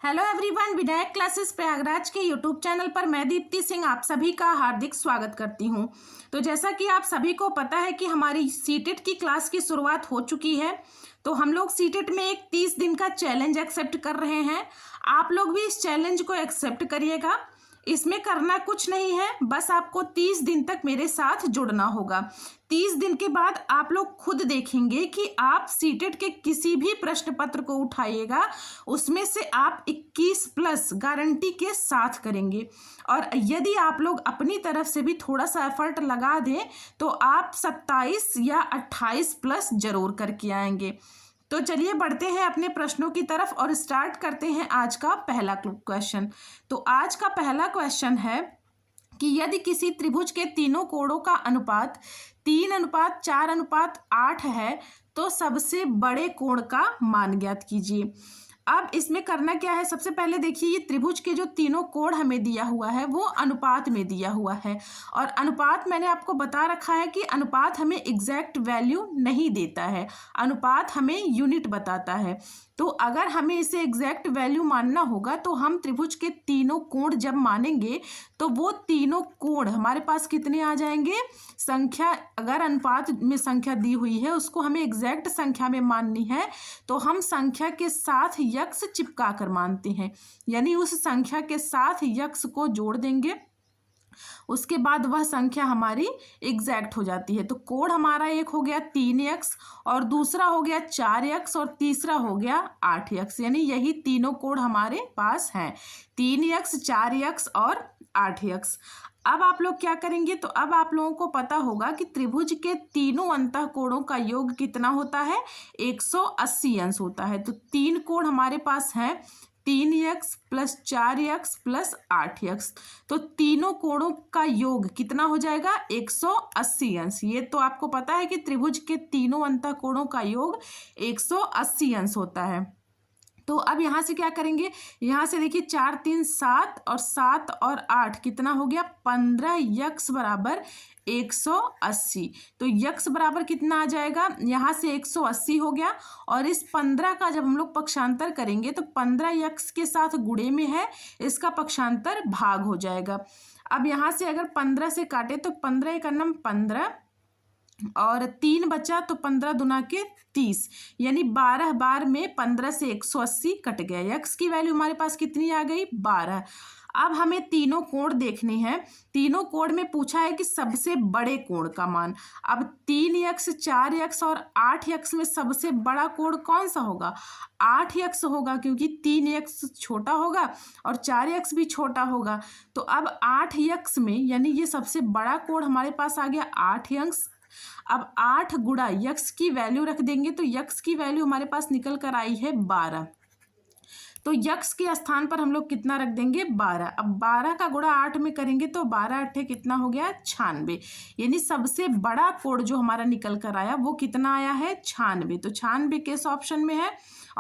Hello everyone, Vinayak classes Prayagraj के YouTube channel पर मैं दीप्ति सिंह आप सभी का हार्दिक स्वागत करती हूं। तो जैसा कि आप सभी को पता है कि हमारी सीटेट की क्लास की शुरुआत हो चुकी है। तो हम लोग सीटेट में एक 30 दिन का चैलेंज एक्सेप्ट कर रहे हैं। आप लोग भी इस चैलेंज को एक्सेप्ट करिएगा। इसमें करना कुछ नहीं है, बस आपको 30 दिन तक मेरे साथ जुड़ना होगा। 30 दिन के बाद आप लोग खुद देखेंगे कि आप सीटेट के किसी भी प्रश्न पत्र को उठाइएगा, उसमें से आप 21 प्लस गारंटी के साथ करेंगे। और यदि आप लोग अपनी तरफ से भी थोड़ा सा एफर्ट लगा दें तो आप 27 या 28 प्लस जरूर करके आएंगे। तो चलिए बढ़ते हैं अपने प्रश्नों की तरफ और स्टार्ट करते हैं आज का पहला क्वेश्चन। तो आज का पहला क्वेश्चन है कि यदि किसी त्रिभुज के तीनों कोणों का अनुपात 3:4:8 है तो सबसे बड़े कोण का मान ज्ञात कीजिए। अब इसमें करना क्या है, सबसे पहले देखिए ये त्रिभुज के जो तीनों कोण हमें दिया हुआ है वो अनुपात में दिया हुआ है। और अनुपात मैंने आपको बता रखा है कि अनुपात हमें एग्जैक्ट वैल्यू नहीं देता है, अनुपात हमें यूनिट बताता है। तो अगर हमें इसे एग्जैक्ट वैल्यू मानना होगा तो हम त्रिभुज के तीनों कोण जब मानेंगे तो वो तीनों कोण हमारे पास कितने आ जाएंगे, संख्या, अगर अनुपात में संख्या दी हुई है उसको हमें एग्जैक्ट संख्या में माननी है तो हम संख्या के साथ यक्स चिपका कर मानते हैं, यानी उस संख्या के साथ यक्स को जोड़ देंगे, उसके बाद वह संख्या हमारी एग्जैक्ट हो जाती है। तो कोण हमारा एक हो गया 3x और दूसरा हो गया 4x और तीसरा हो गया 8x, यानी यही तीनों कोण हमारे पास हैं, 3x 4x और 8x। अब आप लोग क्या करेंगे, तो अब आप लोगों को पता होगा कि त्रिभुज के तीनों अंतःकोणों का योग कितना होता है, 180 अंश होता है। तो तीन कोण हमारे पास हैं 3x plus 4x plus 8x, तो तीनों कोणों का योग कितना हो जाएगा, 180 अंश। ये तो आपको पता है कि त्रिभुज के तीनों अंतःकोणों का योग 180 अंश होता है। तो अब यहाँ से क्या करेंगे, यहाँ से देखिए 4 3 7 और 7 और 8 कितना हो गया, 15 यक्स बराबर 180। तो यक्स बराबर कितना आ जाएगा, यहाँ से 180 हो गया और इस 15 का जब हम लोग पक्षांतर करेंगे तो 15 यक्स के साथ गुणे में है, इसका पक्षांतर भाग हो जाएगा। अब यहाँ से अगर 15 से काटे तो 15 एक अन्नम 15 और 3 बचा तो 15 दुना के 30, यानी 12 बार में 15 से 180 कट गया। यक्स की वैल्यू हमारे पास कितनी आ गई, 12। अब हमें तीनों कोण देखने हैं, तीनों कोण में पूछा है कि सबसे बड़े कोण का मान। अब 3x 4x और 8x में सबसे बड़ा कोण कौन सा होगा, 8x होगा, क्योंकि 3x छोटा होगा और 4x भी छोटा होगा। तो अब 8x में, यानी ये सबसे बड़ा कोण हमारे पास आ गया 8x। अब 8 गुणा यक्स की वैल्यू रख देंगे तो यक्स की वैल्यू हमारे पास निकल कर आई है 12। तो यक्स के स्थान पर हम लोग कितना रख देंगे, 12। अब 12 का गुणा 8 में करेंगे तो 12 8 कितना हो गया, 96, यानी सबसे बड़ा कोण जो हमारा निकल कर आया वो कितना आया है, 96। तो 96 किस ऑप्शन में है,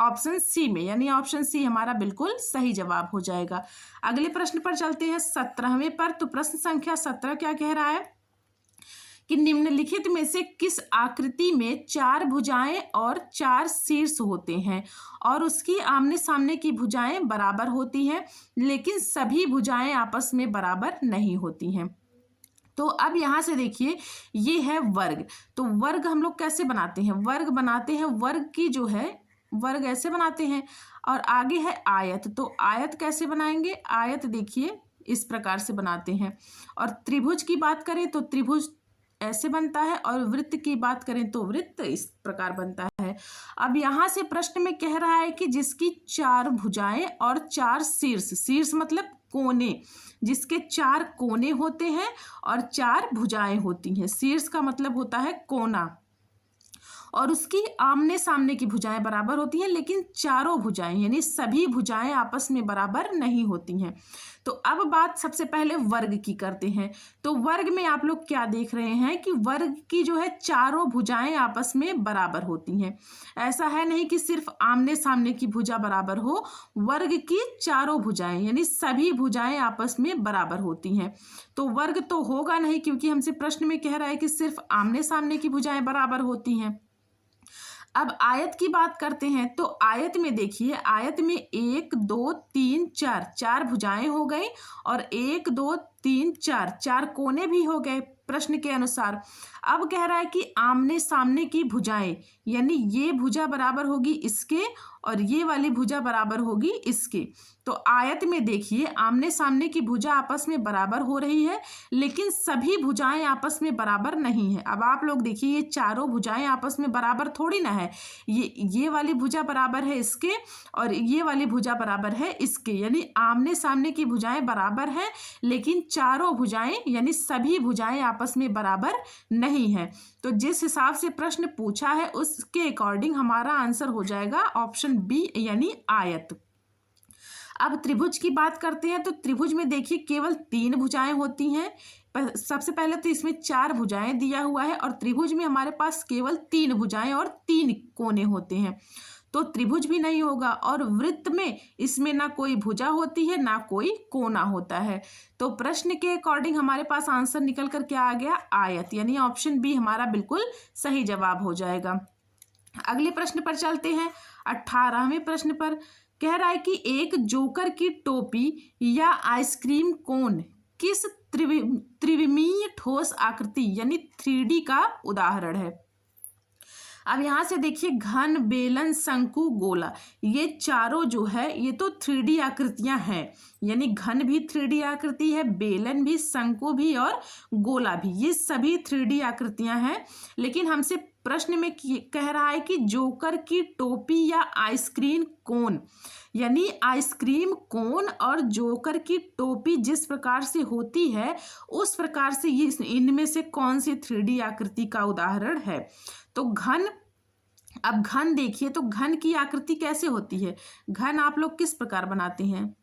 ऑप्शन सी में, यानी ऑप्शन सी हमारा बिल्कुल सही जवाब हो जाएगा। अगले प्रश्न पर चलते हैं 17वें पर। तो प्रश्न संख्या 17 क्या कह रहा है कि निम्नलिखित में से किस आकृति में 4 भुजाएं और 4 शीर्ष होते हैं और उसकी आमने सामने की भुजाएं बराबर होती हैं लेकिन सभी भुजाएं आपस में बराबर नहीं होती हैं। तो अब यहाँ से देखिए ये है वर्ग। तो वर्ग हम लोग कैसे बनाते हैं, वर्ग बनाते हैं, वर्ग की जो है वर्ग ऐसे बनाते हैं और आगे है आयत। तो आयत कैसे बनाएंगे, आयत देखिए इस प्रकार से बनाते हैं। और त्रिभुज की बात करें तो त्रिभुज ऐसे बनता है और वृत्त की बात करें तो वृत्त इस प्रकार बनता है। अब यहाँ से प्रश्न में कह रहा है कि जिसकी 4 भुजाएं और 4 शीर्ष, शीर्ष मतलब कोने, जिसके 4 कोने होते हैं और 4 भुजाएं होती हैं, शीर्ष का मतलब होता है कोना, और उसकी आमने सामने की भुजाएं बराबर होती हैं लेकिन चारों भुजाएं यानी सभी भुजाएं आपस में बराबर नहीं होती हैं। तो अब बात सबसे पहले वर्ग की करते हैं। तो वर्ग में आप लोग क्या देख रहे हैं कि वर्ग की जो है चारों भुजाएं आपस में बराबर होती हैं। ऐसा है नहीं कि सिर्फ आमने सामने की भुजा बराबर हो, वर्ग की चारों भुजाएं यानी सभी भुजाएं आपस में बराबर होती हैं। तो वर्ग तो होगा नहीं क्योंकि हमसे प्रश्न में कह रहा है कि सिर्फ आमने सामने की भुजाएं बराबर होती हैं। अब आयत की बात करते हैं तो आयत में देखिए, आयत में 1 2 3 4 4 भुजाएं हो गई और 1 2 3 4 4 कोने भी हो गए प्रश्न के अनुसार। अब कह रहा है कि आमने सामने की भुजाएं, यानी ये भुजा बराबर होगी इसके और ये वाली भुजा बराबर होगी इसके। तो आयत में देखिए आमने सामने की भुजा आपस में बराबर हो रही है, लेकिन सभी भुजाएं आपस में बराबर नहीं है। अब आप लोग देखिए ये चारों भुजाएं आपस में बराबर थोड़ी ना है, ये वाली भुजा बराबर है इसके और ये वाली भुजा बराबर है इसके, यानी आमने सामने की भुजाएं बराबर हैं, लेकिन चारों भुजाएं यानी सभी भुजाएं आपस में बराबर नहीं है। तो जिस हिसाब से प्रश्न पूछा है उसके अकॉर्डिंग हमारा आंसर हो जाएगा ऑप्शन बी यानी आयत। अब त्रिभुज की बात करते हैं तो त्रिभुज में देखिए केवल 3 भुजाएं होती हैं। सबसे पहले तो इसमें 4 भुजाएं दिया हुआ है और त्रिभुज में हमारे पास केवल 3 भुजाएं और 3 कोने होते हैं, तो त्रिभुज भी नहीं होगा। और वृत्त में इसमें ना कोई भुजा होती है ना कोई कोना होता है। तो प्रश्न के अकॉर्डिंग हमारे पास आंसर निकल कर क्या आ गया, आयत, यानी ऑप्शन बी हमारा बिल्कुल सही जवाब हो जाएगा। अगले प्रश्न पर चलते हैं। 18वें प्रश्न पर कह रहा है कि एक जोकर की टोपी या आइसक्रीम कोन किस त्रिविमीय ठोस आकृति यानी 3D का उदाहरण है। अब यहाँ से देखिए घन, बेलन, शंकु, गोला, ये चारों जो है ये तो 3D आकृतियां हैं, यानी घन भी 3D आकृति है, बेलन भी, शंकु भी और गोला भी, ये सभी 3D आकृतियां हैं। लेकिन हमसे प्रश्न में कह रहा है कि जोकर की टोपी या आइसक्रीम कोन, यानी आइसक्रीम कोन और जोकर की टोपी जिस प्रकार से होती है उस प्रकार से ये इनमें से कौन सी 3D आकृति का उदाहरण है। तो घन, अब घन देखिए तो घन की आकृति कैसे होती है, घन आप लोग किस प्रकार बनाते हैं,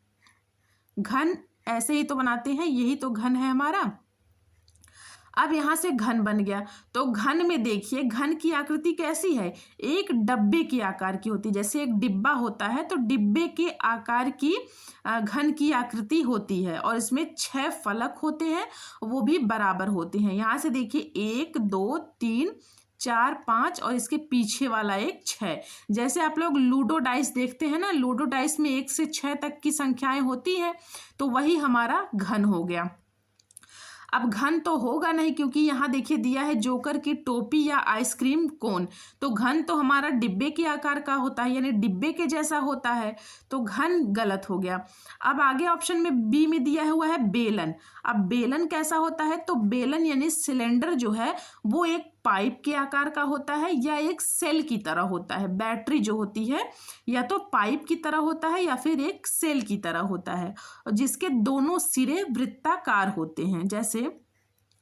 घन ऐसे ही तो बनाते हैं, यही तो घन है हमारा। अब यहाँ से घन बन गया, तो घन में देखिए घन की आकृति कैसी है, एक डब्बे के आकार की होती है, जैसे एक डिब्बा होता है तो डिब्बे के आकार की घन की आकृति होती है और इसमें 6 फलक होते हैं, वो भी बराबर होते हैं। यहाँ से देखिए 1 2 3 4 5 और इसके पीछे वाला एक 6, जैसे आप लोग लूडो डाइस देखते हैं ना, लूडो डाइस में 1 से 6 तक की संख्याएं होती हैं, तो वही हमारा घन हो गया। अब घन तो होगा नहीं क्योंकि यहाँ देखिए दिया है जोकर की टोपी या आइसक्रीम कोन, तो घन तो हमारा डिब्बे के आकार का होता है, यानी डिब्बे के जैसा होता है, तो घन गलत हो गया। अब आगे ऑप्शन में बी में दिया हुआ है बेलन। अब बेलन कैसा होता है, तो बेलन यानी सिलेंडर जो है वो एक पाइप के आकार का होता है या एक सेल की तरह होता है। बैटरी जो होती है या तो पाइप की तरह होता है या फिर एक सेल की तरह होता है, जिसके दोनों सिरे वृत्ताकार होते हैं। जैसे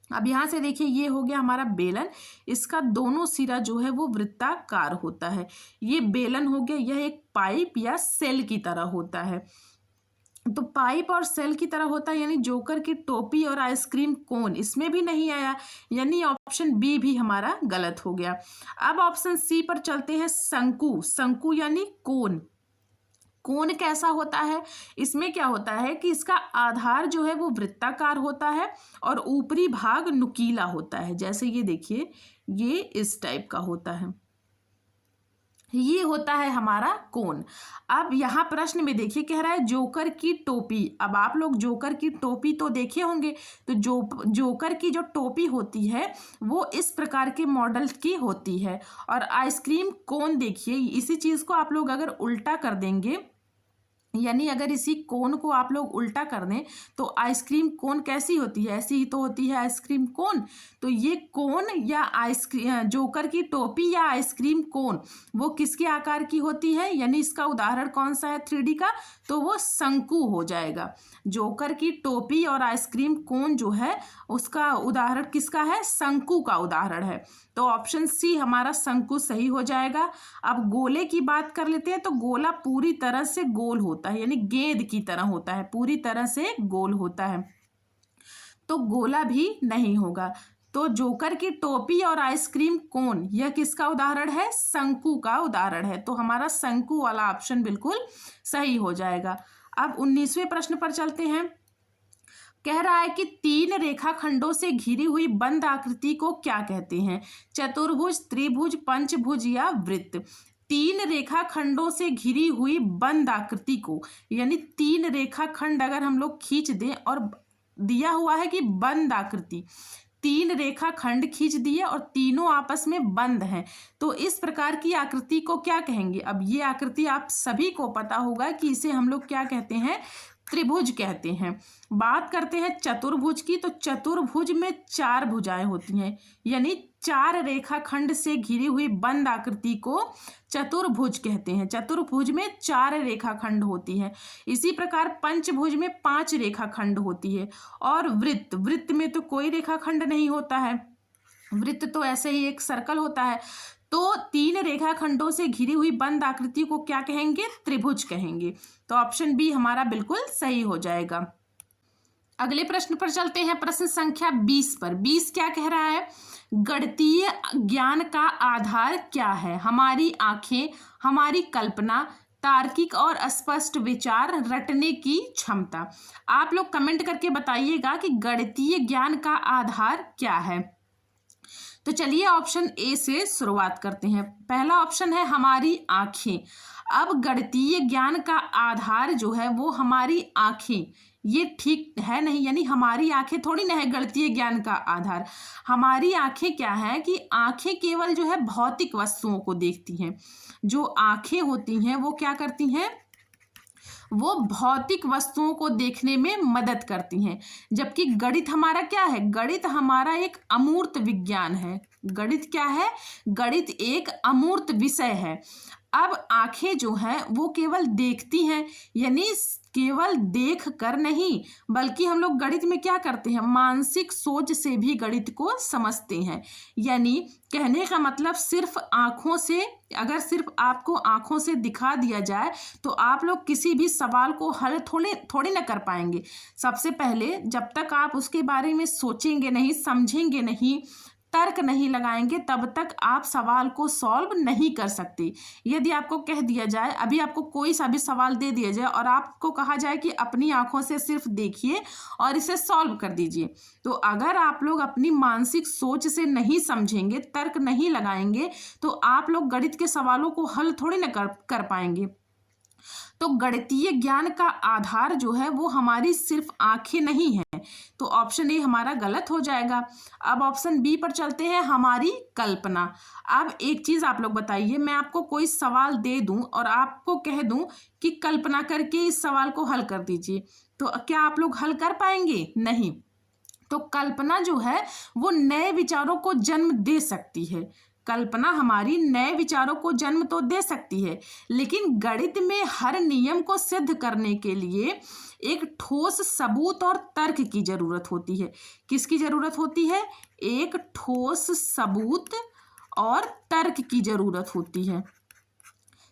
अब यहाँ से देखिए ये हो गया हमारा बेलन, इसका दोनों सिरा जो है वो वृत्ताकार होता है, ये बेलन हो गया। यह एक पाइप या सेल की तरह होता है, तो पाइप और सेल की तरह होता है, यानी जोकर की टोपी और आइसक्रीम कोन इसमें भी नहीं आया, यानी ऑप्शन बी भी हमारा गलत हो गया। अब ऑप्शन सी पर चलते हैं। शंकु, शंकु यानी कोन, कोन कैसा होता है, इसमें क्या होता है कि इसका आधार जो है वो वृत्ताकार होता है और ऊपरी भाग नुकीला होता है। जैसे ये देखिए ये इस टाइप का होता है, ये होता है हमारा कोन। अब यहाँ प्रश्न में देखिए कह रहा है जोकर की टोपी। अब आप लोग जोकर की टोपी तो देखे होंगे, तो जोकर की जो टोपी होती है वो इस प्रकार के मॉडल की होती है। और आइसक्रीम कोन देखिए, इसी चीज़ को आप लोग अगर उल्टा कर देंगे, यानी अगर इसी कोन को आप लोग उल्टा कर दें तो आइसक्रीम कोन कैसी होती है, ऐसी ही तो होती है आइसक्रीम कोन। तो ये कोन या आइसक्रीम, जोकर की टोपी या आइसक्रीम कोन वो किसके आकार की होती है, यानी इसका उदाहरण कौन सा है 3D का, तो वो शंकु हो जाएगा। जोकर की टोपी और आइसक्रीम कोन जो है उसका उदाहरण किसका है, शंकु का उदाहरण है, तो ऑप्शन सी हमारा शंकु सही हो जाएगा। अब गोले की बात कर लेते हैं, तो गोला पूरी तरह से गोल होता है, यानी गेंद की तरह होता है, पूरी तरह से गोल होता है, तो गोला भी नहीं होगा। तो जोकर की टोपी और आइसक्रीम कोन यह किसका उदाहरण है, शंकु का उदाहरण है, तो हमारा शंकु वाला ऑप्शन बिल्कुल सही हो जाएगा। अब 19वें प्रश्न पर चलते हैं। कह रहा है कि 3 रेखाखंडों से घिरी हुई बंद आकृति को क्या कहते हैं? चतुर्भुज, त्रिभुज, पंचभुज या वृत्त। 3 रेखाखंडों से घिरी हुई बंद आकृति को, यानी 3 रेखाखंड अगर हम लोग खींच दें और दिया हुआ है कि बंद आकृति, 3 रेखाखंड खींच दिए और तीनों आपस में बंद हैं, तो इस प्रकार की आकृति को क्या कहेंगे? अब ये आकृति आप सभी को पता होगा कि इसे हम लोग क्या कहते हैं? त्रिभुज कहते हैं। बात करते हैं चतुर्भुज की, तो चतुर्भुज में 4 भुजाएं होती हैं, यानी 4 रेखाखंड से घिरी हुई बंद आकृति को चतुर्भुज कहते हैं। चतुर्भुज में 4 रेखाखंड होती है। इसी प्रकार पंचभुज में 5 रेखाखंड होती है। और वृत्त में तो कोई रेखाखंड नहीं होता है, वृत्त तो ऐसे ही एक सर्कल होता है। तो 3 रेखाखंडों से घिरी हुई बंद आकृति को क्या कहेंगे? त्रिभुज कहेंगे। तो ऑप्शन बी हमारा बिल्कुल सही हो जाएगा। अगले प्रश्न पर चलते हैं, प्रश्न संख्या 20 पर। 20 क्या कह रहा है? गणितीय ज्ञान का आधार क्या है? हमारी आंखें, हमारी कल्पना, तार्किक और स्पष्ट विचार, रटने की क्षमता। आप लोग कमेंट करके बताइएगा कि गणितीय ज्ञान का आधार क्या है। तो चलिए ऑप्शन ए से शुरुआत करते हैं। पहला ऑप्शन है हमारी आंखें। अब गणितीय ज्ञान का आधार जो है वो हमारी आंखें, ये ठीक है नहीं, यानी हमारी आंखें थोड़ी ना है गणितीय ज्ञान का आधार। हमारी आंखें क्या है कि आंखें केवल जो है भौतिक वस्तुओं को देखती हैं। जो आंखें होती हैं वो क्या करती हैं? वो भौतिक वस्तुओं को देखने में मदद करती हैं। जबकि गणित हमारा क्या है? गणित हमारा एक अमूर्त विज्ञान है। गणित क्या है? गणित एक अमूर्त विषय है। अब आंखें जो हैं वो केवल देखती हैं, यानी केवल देख कर नहीं, बल्कि हम लोग गणित में क्या करते हैं? मानसिक सोच से भी गणित को समझते हैं। यानी कहने का मतलब सिर्फ आंखों से, अगर सिर्फ आपको आंखों से दिखा दिया जाए तो आप लोग किसी भी सवाल को हल थोड़ी ना कर पाएंगे। सबसे पहले जब तक आप उसके बारे में सोचेंगे नहीं, समझेंगे नहीं, तर्क नहीं लगाएंगे, तब तक आप सवाल को सॉल्व नहीं कर सकते। यदि आपको कह दिया जाए, अभी आपको कोई सा भी सवाल दे दिया जाए और आपको कहा जाए कि अपनी आंखों से सिर्फ देखिए और इसे सॉल्व कर दीजिए, तो अगर आप लोग अपनी मानसिक सोच से नहीं समझेंगे, तर्क नहीं लगाएंगे, तो आप लोग गणित के सवालों को हल थोड़ी ना कर पाएंगे। तो गणितीय ज्ञान का आधार जो है वो हमारी सिर्फ आंखें नहीं है। तो ऑप्शन ए हमारा गलत हो जाएगा। अब ऑप्शन बी पर चलते हैं, हमारी कल्पना। अब एक चीज आप लोग बताइए, मैं आपको कोई सवाल दे दूं और आपको कह दूं कि कल्पना करके इस सवाल को हल कर दीजिए, तो क्या आप लोग हल कर पाएंगे? नहीं। तो कल्पना जो है वो नए विचारों को जन्म दे सकती है। कल्पना हमारी नए विचारों को जन्म तो दे सकती है, लेकिन गणित में हर नियम को सिद्ध करने के लिए एक ठोस सबूत और तर्क की जरूरत होती है। किसकी जरूरत होती है? एक ठोस सबूत और तर्क की जरूरत होती है।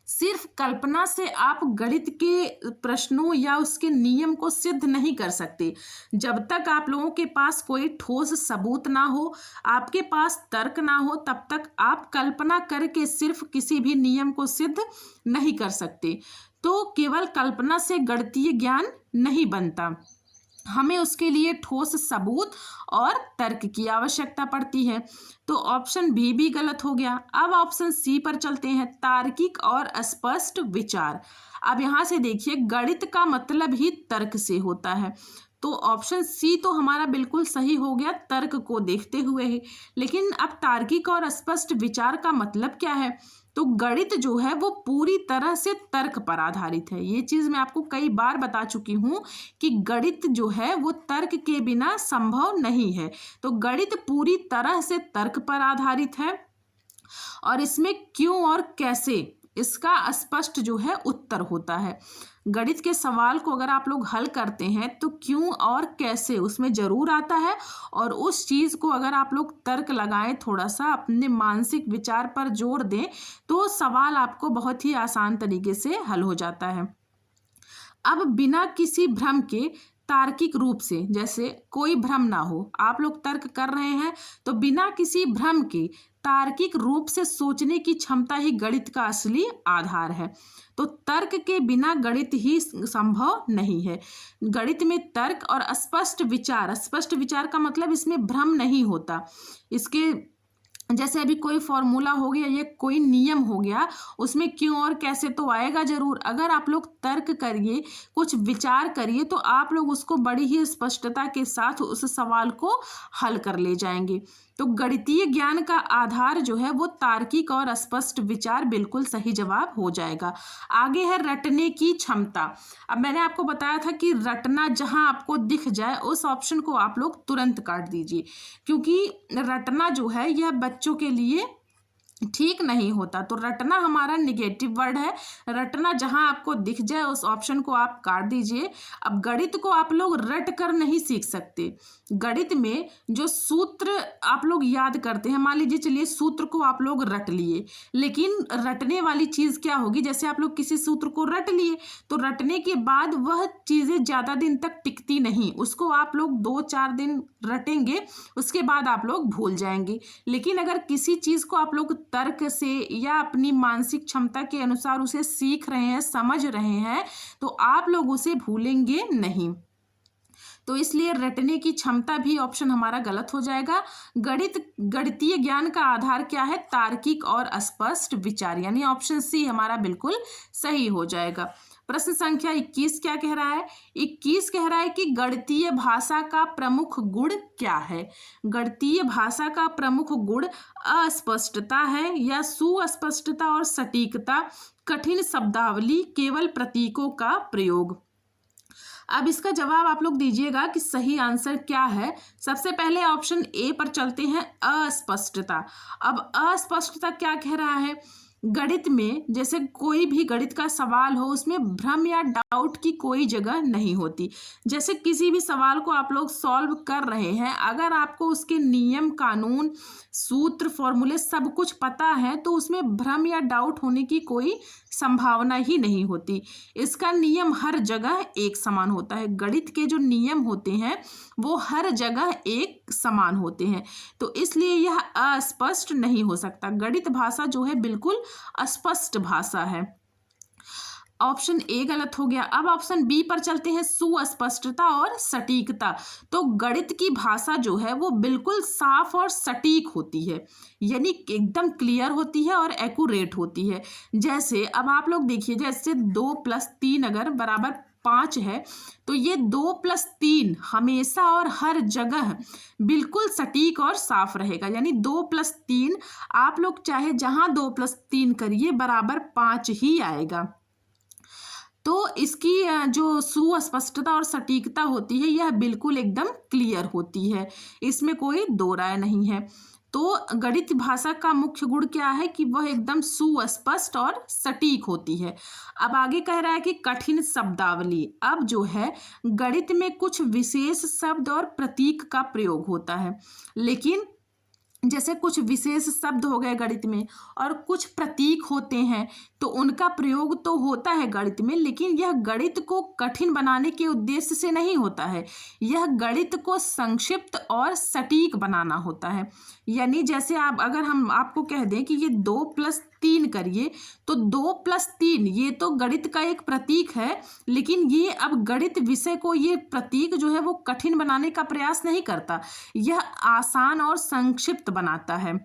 सिर्फ कल्पना से आप गणित के प्रश्नों या उसके नियम को सिद्ध नहीं कर सकते। जब तक आप लोगों के पास कोई ठोस सबूत ना हो, आपके पास तर्क ना हो, तब तक आप कल्पना करके सिर्फ किसी भी नियम को सिद्ध नहीं कर सकते। तो केवल कल्पना से गणितीय ज्ञान नहीं बनता, हमें उसके लिए ठोस सबूत और तर्क की आवश्यकता पड़ती है। तो ऑप्शन बी भी गलत हो गया। अब ऑप्शन सी पर चलते हैं, तार्किक और स्पष्ट विचार। अब यहाँ से देखिए, गणित का मतलब ही तर्क से होता है, तो ऑप्शन सी तो हमारा बिल्कुल सही हो गया तर्क को देखते हुए ही। लेकिन अब तार्किक और स्पष्ट विचार का मतलब क्या है? तो गणित जो है वो पूरी तरह से तर्क पर आधारित है। ये चीज मैं आपको कई बार बता चुकी हूँ कि गणित जो है वो तर्क के बिना संभव नहीं है। तो गणित पूरी तरह से तर्क पर आधारित है और इसमें क्यों और कैसे, इसका स्पष्ट जो है उत्तर होता है। गणित के सवाल को अगर आप लोग हल करते हैं तो क्यों और कैसे उसमें जरूर आता है, और उस चीज को अगर आप लोग तर्क लगाएं, थोड़ा सा अपने मानसिक विचार पर जोर दें, तो सवाल आपको बहुत ही आसान तरीके से हल हो जाता है। अब बिना किसी भ्रम के तार्किक रूप से, जैसे कोई भ्रम ना हो, आप लोग तर्क कर रहे हैं तो बिना किसी भ्रम के तार्किक रूप से सोचने की क्षमता ही गणित का असली आधार है। तो तर्क के बिना गणित ही संभव नहीं है। गणित में तर्क और स्पष्ट विचार का मतलब इसमें भ्रम नहीं होता। इसके जैसे अभी कोई फॉर्मूला हो गया या कोई नियम हो गया, उसमें क्यों और कैसे तो आएगा जरूर। अगर आप लोग तर्क करिए, कुछ विचार करिए, तो आप लोग उसको बड़ी ही स्पष्टता के साथ उस सवाल को हल कर ले जाएंगे। तो गणितीय ज्ञान का आधार जो है वो तार्किक और स्पष्ट विचार बिल्कुल सही जवाब हो जाएगा। आगे है रटने की क्षमता। अब मैंने आपको बताया था कि रटना जहां आपको दिख जाए उस ऑप्शन को आप लोग तुरंत काट दीजिए, क्योंकि रटना जो है यह बच्चों के लिए ठीक नहीं होता। तो रटना हमारा निगेटिव वर्ड है। रटना जहां आपको दिख जाए उस ऑप्शन को आप काट दीजिए। अब गणित को आप लोग रट कर नहीं सीख सकते। गणित में जो सूत्र आप लोग याद करते हैं, मान लीजिए चलिए सूत्र को आप लोग रट लिए, लेकिन रटने वाली चीज क्या होगी, जैसे आप लोग किसी सूत्र को रट लिए तो रटने के बाद वह चीजें ज्यादा दिन तक टिकती नहीं। उसको आप लोग 2-4 दिन रटेंगे, उसके बाद आप लोग भूल जाएंगे। लेकिन अगर किसी चीज को आप लोग तर्क से या अपनी मानसिक क्षमता के अनुसार उसे सीख रहे हैं, समझ रहे हैं, तो आप लोग उसे भूलेंगे नहीं। तो इसलिए रटने की क्षमता भी ऑप्शन हमारा गलत हो जाएगा। गणितीय ज्ञान का आधार क्या है, तार्किक और स्पष्ट विचार, यानी ऑप्शन सी हमारा बिल्कुल सही हो जाएगा। प्रश्न संख्या 21 क्या कह रहा है? 21 कह रहा है कि गणितीय भाषा का प्रमुख गुण क्या है? गणितीय भाषा का प्रमुख गुण अस्पष्टता है या सुस्पष्टता और सटीकता, कठिन शब्दावली, केवल प्रतीकों का प्रयोग। अब इसका जवाब आप लोग दीजिएगा कि सही आंसर क्या है। सबसे पहले ऑप्शन ए पर चलते हैं, अस्पष्टता। अब अस्पष्टता क्या कह रहा है? गणित में जैसे कोई भी गणित का सवाल हो उसमें भ्रम या डाउट की कोई जगह नहीं होती। जैसे किसी भी सवाल को आप लोग सॉल्व कर रहे हैं, अगर आपको उसके नियम, कानून, सूत्र, फॉर्मूले सब कुछ पता है तो उसमें भ्रम या डाउट होने की कोई संभावना ही नहीं होती। इसका नियम हर जगह एक समान होता है। गणित के जो नियम होते हैं वो हर जगह एक समान होते हैं, तो इसलिए यह अस्पष्ट नहीं हो सकता। गणित भाषा जो है बिल्कुल अस्पष्ट भाषा है। ऑप्शन ए गलत हो गया। अब ऑप्शन बी पर चलते हैं, सुस्पष्टता और सटीकता। तो गणित की भाषा जो है वो बिल्कुल साफ और सटीक होती है, यानी एकदम क्लियर होती है और एक्यूरेट होती है। जैसे अब आप लोग देखिए, जैसे 2 + 3 अगर बराबर 5 है तो ये 2 + 3 हमेशा और हर जगह बिल्कुल सटीक और साफ रहेगा। यानी 2 + 3 आप लोग चाहे जहां 2 + 3 करिए बराबर 5 ही आएगा। तो इसकी जो सुस्पष्टता और सटीकता होती है यह बिल्कुल एकदम क्लियर होती है, इसमें कोई दो राय नहीं है। तो गणित भाषा का मुख्य गुण क्या है कि वह एकदम सुस्पष्ट और सटीक होती है। अब आगे कह रहा है कि कठिन शब्दावली। अब जो है गणित में कुछ विशेष शब्द और प्रतीक का प्रयोग होता है, लेकिन जैसे कुछ विशेष शब्द हो गए गणित में और कुछ प्रतीक होते हैं, तो उनका प्रयोग तो होता है गणित में, लेकिन यह गणित को कठिन बनाने के उद्देश्य से नहीं होता है। यह गणित को संक्षिप्त और सटीक बनाना होता है। यानी जैसे अगर हम आपको कह दें कि ये 2 + 3 करिए, तो 2 + 3 ये तो गणित का एक प्रतीक है, लेकिन ये अब गणित विषय को ये प्रतीक जो है वो कठिन बनाने का प्रयास नहीं करता, यह आसान और संक्षिप्त बनाता है।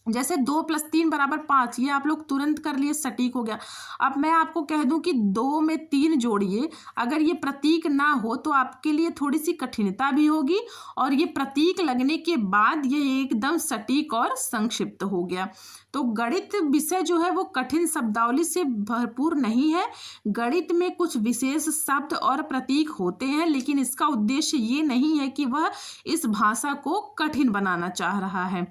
जैसे 2 + 3 = 5, ये आप लोग तुरंत कर लिए, सटीक हो गया। अब मैं आपको कह दूं कि 2 में 3 जोड़िए, अगर ये प्रतीक ना हो तो आपके लिए थोड़ी सी कठिनता भी होगी, और ये प्रतीक लगने के बाद ये एकदम सटीक और संक्षिप्त हो गया। तो गणित विषय जो है वो कठिन शब्दावली से भरपूर नहीं है। गणित में कुछ विशेष शब्द और प्रतीक होते हैं, लेकिन इसका उद्देश्य ये नहीं है कि वह इस भाषा को कठिन बनाना चाह रहा है।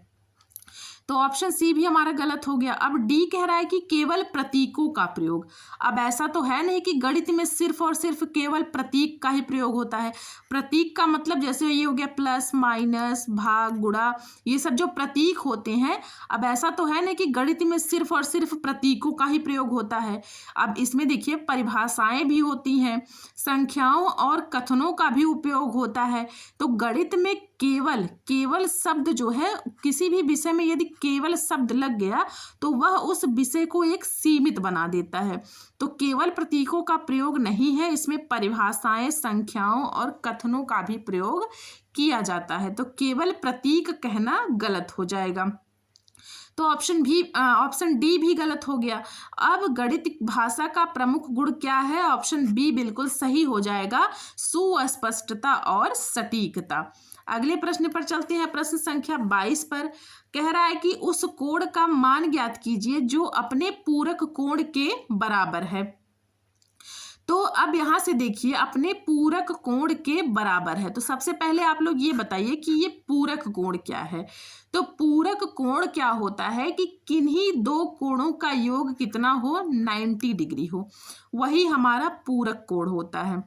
तो ऑप्शन सी भी हमारा गलत हो गया। अब डी कह रहा है कि केवल प्रतीकों का प्रयोग। अब ऐसा तो है नहीं कि गणित में सिर्फ और सिर्फ केवल प्रतीक का ही प्रयोग होता है। प्रतीक का मतलब जैसे ये हो गया प्लस, माइनस, भाग, गुणा, ये सब जो प्रतीक होते हैं, अब ऐसा तो है नहीं कि गणित में सिर्फ और सिर्फ प्रतीकों का ही प्रयोग होता है। अब इसमें देखिए परिभाषाएं भी होती हैं, संख्याओं और कथनों का भी उपयोग होता है। तो गणित में केवल केवल शब्द जो है, किसी भी विषय में यदि केवल शब्द लग गया तो वह उस विषय को एक सीमित बना देता है। तो केवल प्रतीकों का प्रयोग नहीं है, इसमें परिभाषाएं, संख्याओं और कथनों का भी प्रयोग किया जाता है। तो केवल प्रतीक कहना गलत हो जाएगा। तो ऑप्शन डी भी गलत हो गया। अब गणित भाषा का प्रमुख गुण क्या है? ऑप्शन बी बिल्कुल सही हो जाएगा, सुस्पष्टता और सटीकता। अगले प्रश्न पर चलते हैं, प्रश्न संख्या 22 पर कह रहा है कि उस कोण का मान ज्ञात कीजिए जो अपने पूरक कोण के बराबर है। तो अब यहां से देखिए, अपने पूरक कोण के बराबर है। तो सबसे पहले आप लोग ये बताइए कि ये पूरक कोण क्या है। तो पूरक कोण क्या होता है कि किन्हीं दो कोणों का योग कितना हो, 90 डिग्री हो, वही हमारा पूरक कोण होता है।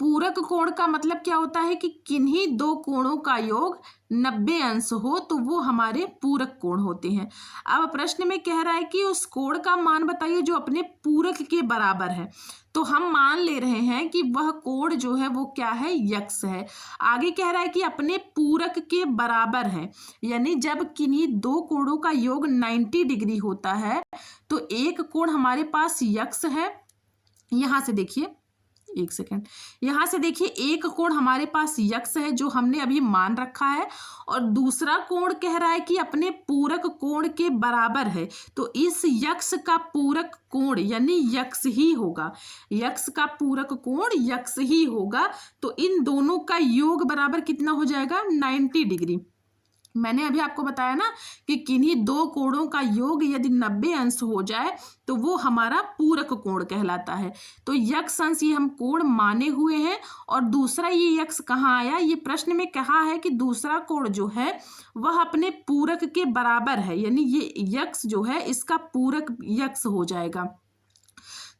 पूरक कोण का मतलब क्या होता है कि किन्हीं दो कोणों का योग 90 अंश हो, तो वो हमारे पूरक कोण होते हैं। अब प्रश्न में कह रहा है कि उस कोण का मान बताइए जो अपने पूरक के बराबर है। तो हम मान ले रहे हैं कि वह कोण जो है वो क्या है, यक्स है। आगे कह रहा है कि अपने पूरक के बराबर है, यानी जब किन्हीं दो कोणों का योग 90 डिग्री होता है तो एक कोण हमारे पास यक्स है। यहां से देखिए, एक सेकेंड, यहां से देखिए, एक कोण हमारे पास यक्स है जो हमने अभी मान रखा है, और दूसरा कोण कह रहा है कि अपने पूरक कोण के बराबर है। तो इस यक्स का पूरक कोण यानी यक्स ही होगा, यक्स का पूरक कोण यक्स ही होगा। तो इन दोनों का योग बराबर कितना हो जाएगा, 90 डिग्री। मैंने अभी आपको बताया ना कि किन्हीं दो कोणों का योग यदि 90 अंश हो जाए तो वो हमारा पूरक कोण कहलाता है। तो यक्स अंश ये हम कोण माने हुए हैं, और दूसरा ये यक्स कहाँ आया, ये प्रश्न में कहा है कि दूसरा कोण जो है वह अपने पूरक के बराबर है, यानी ये यक्स जो है इसका पूरक यक्स हो जाएगा।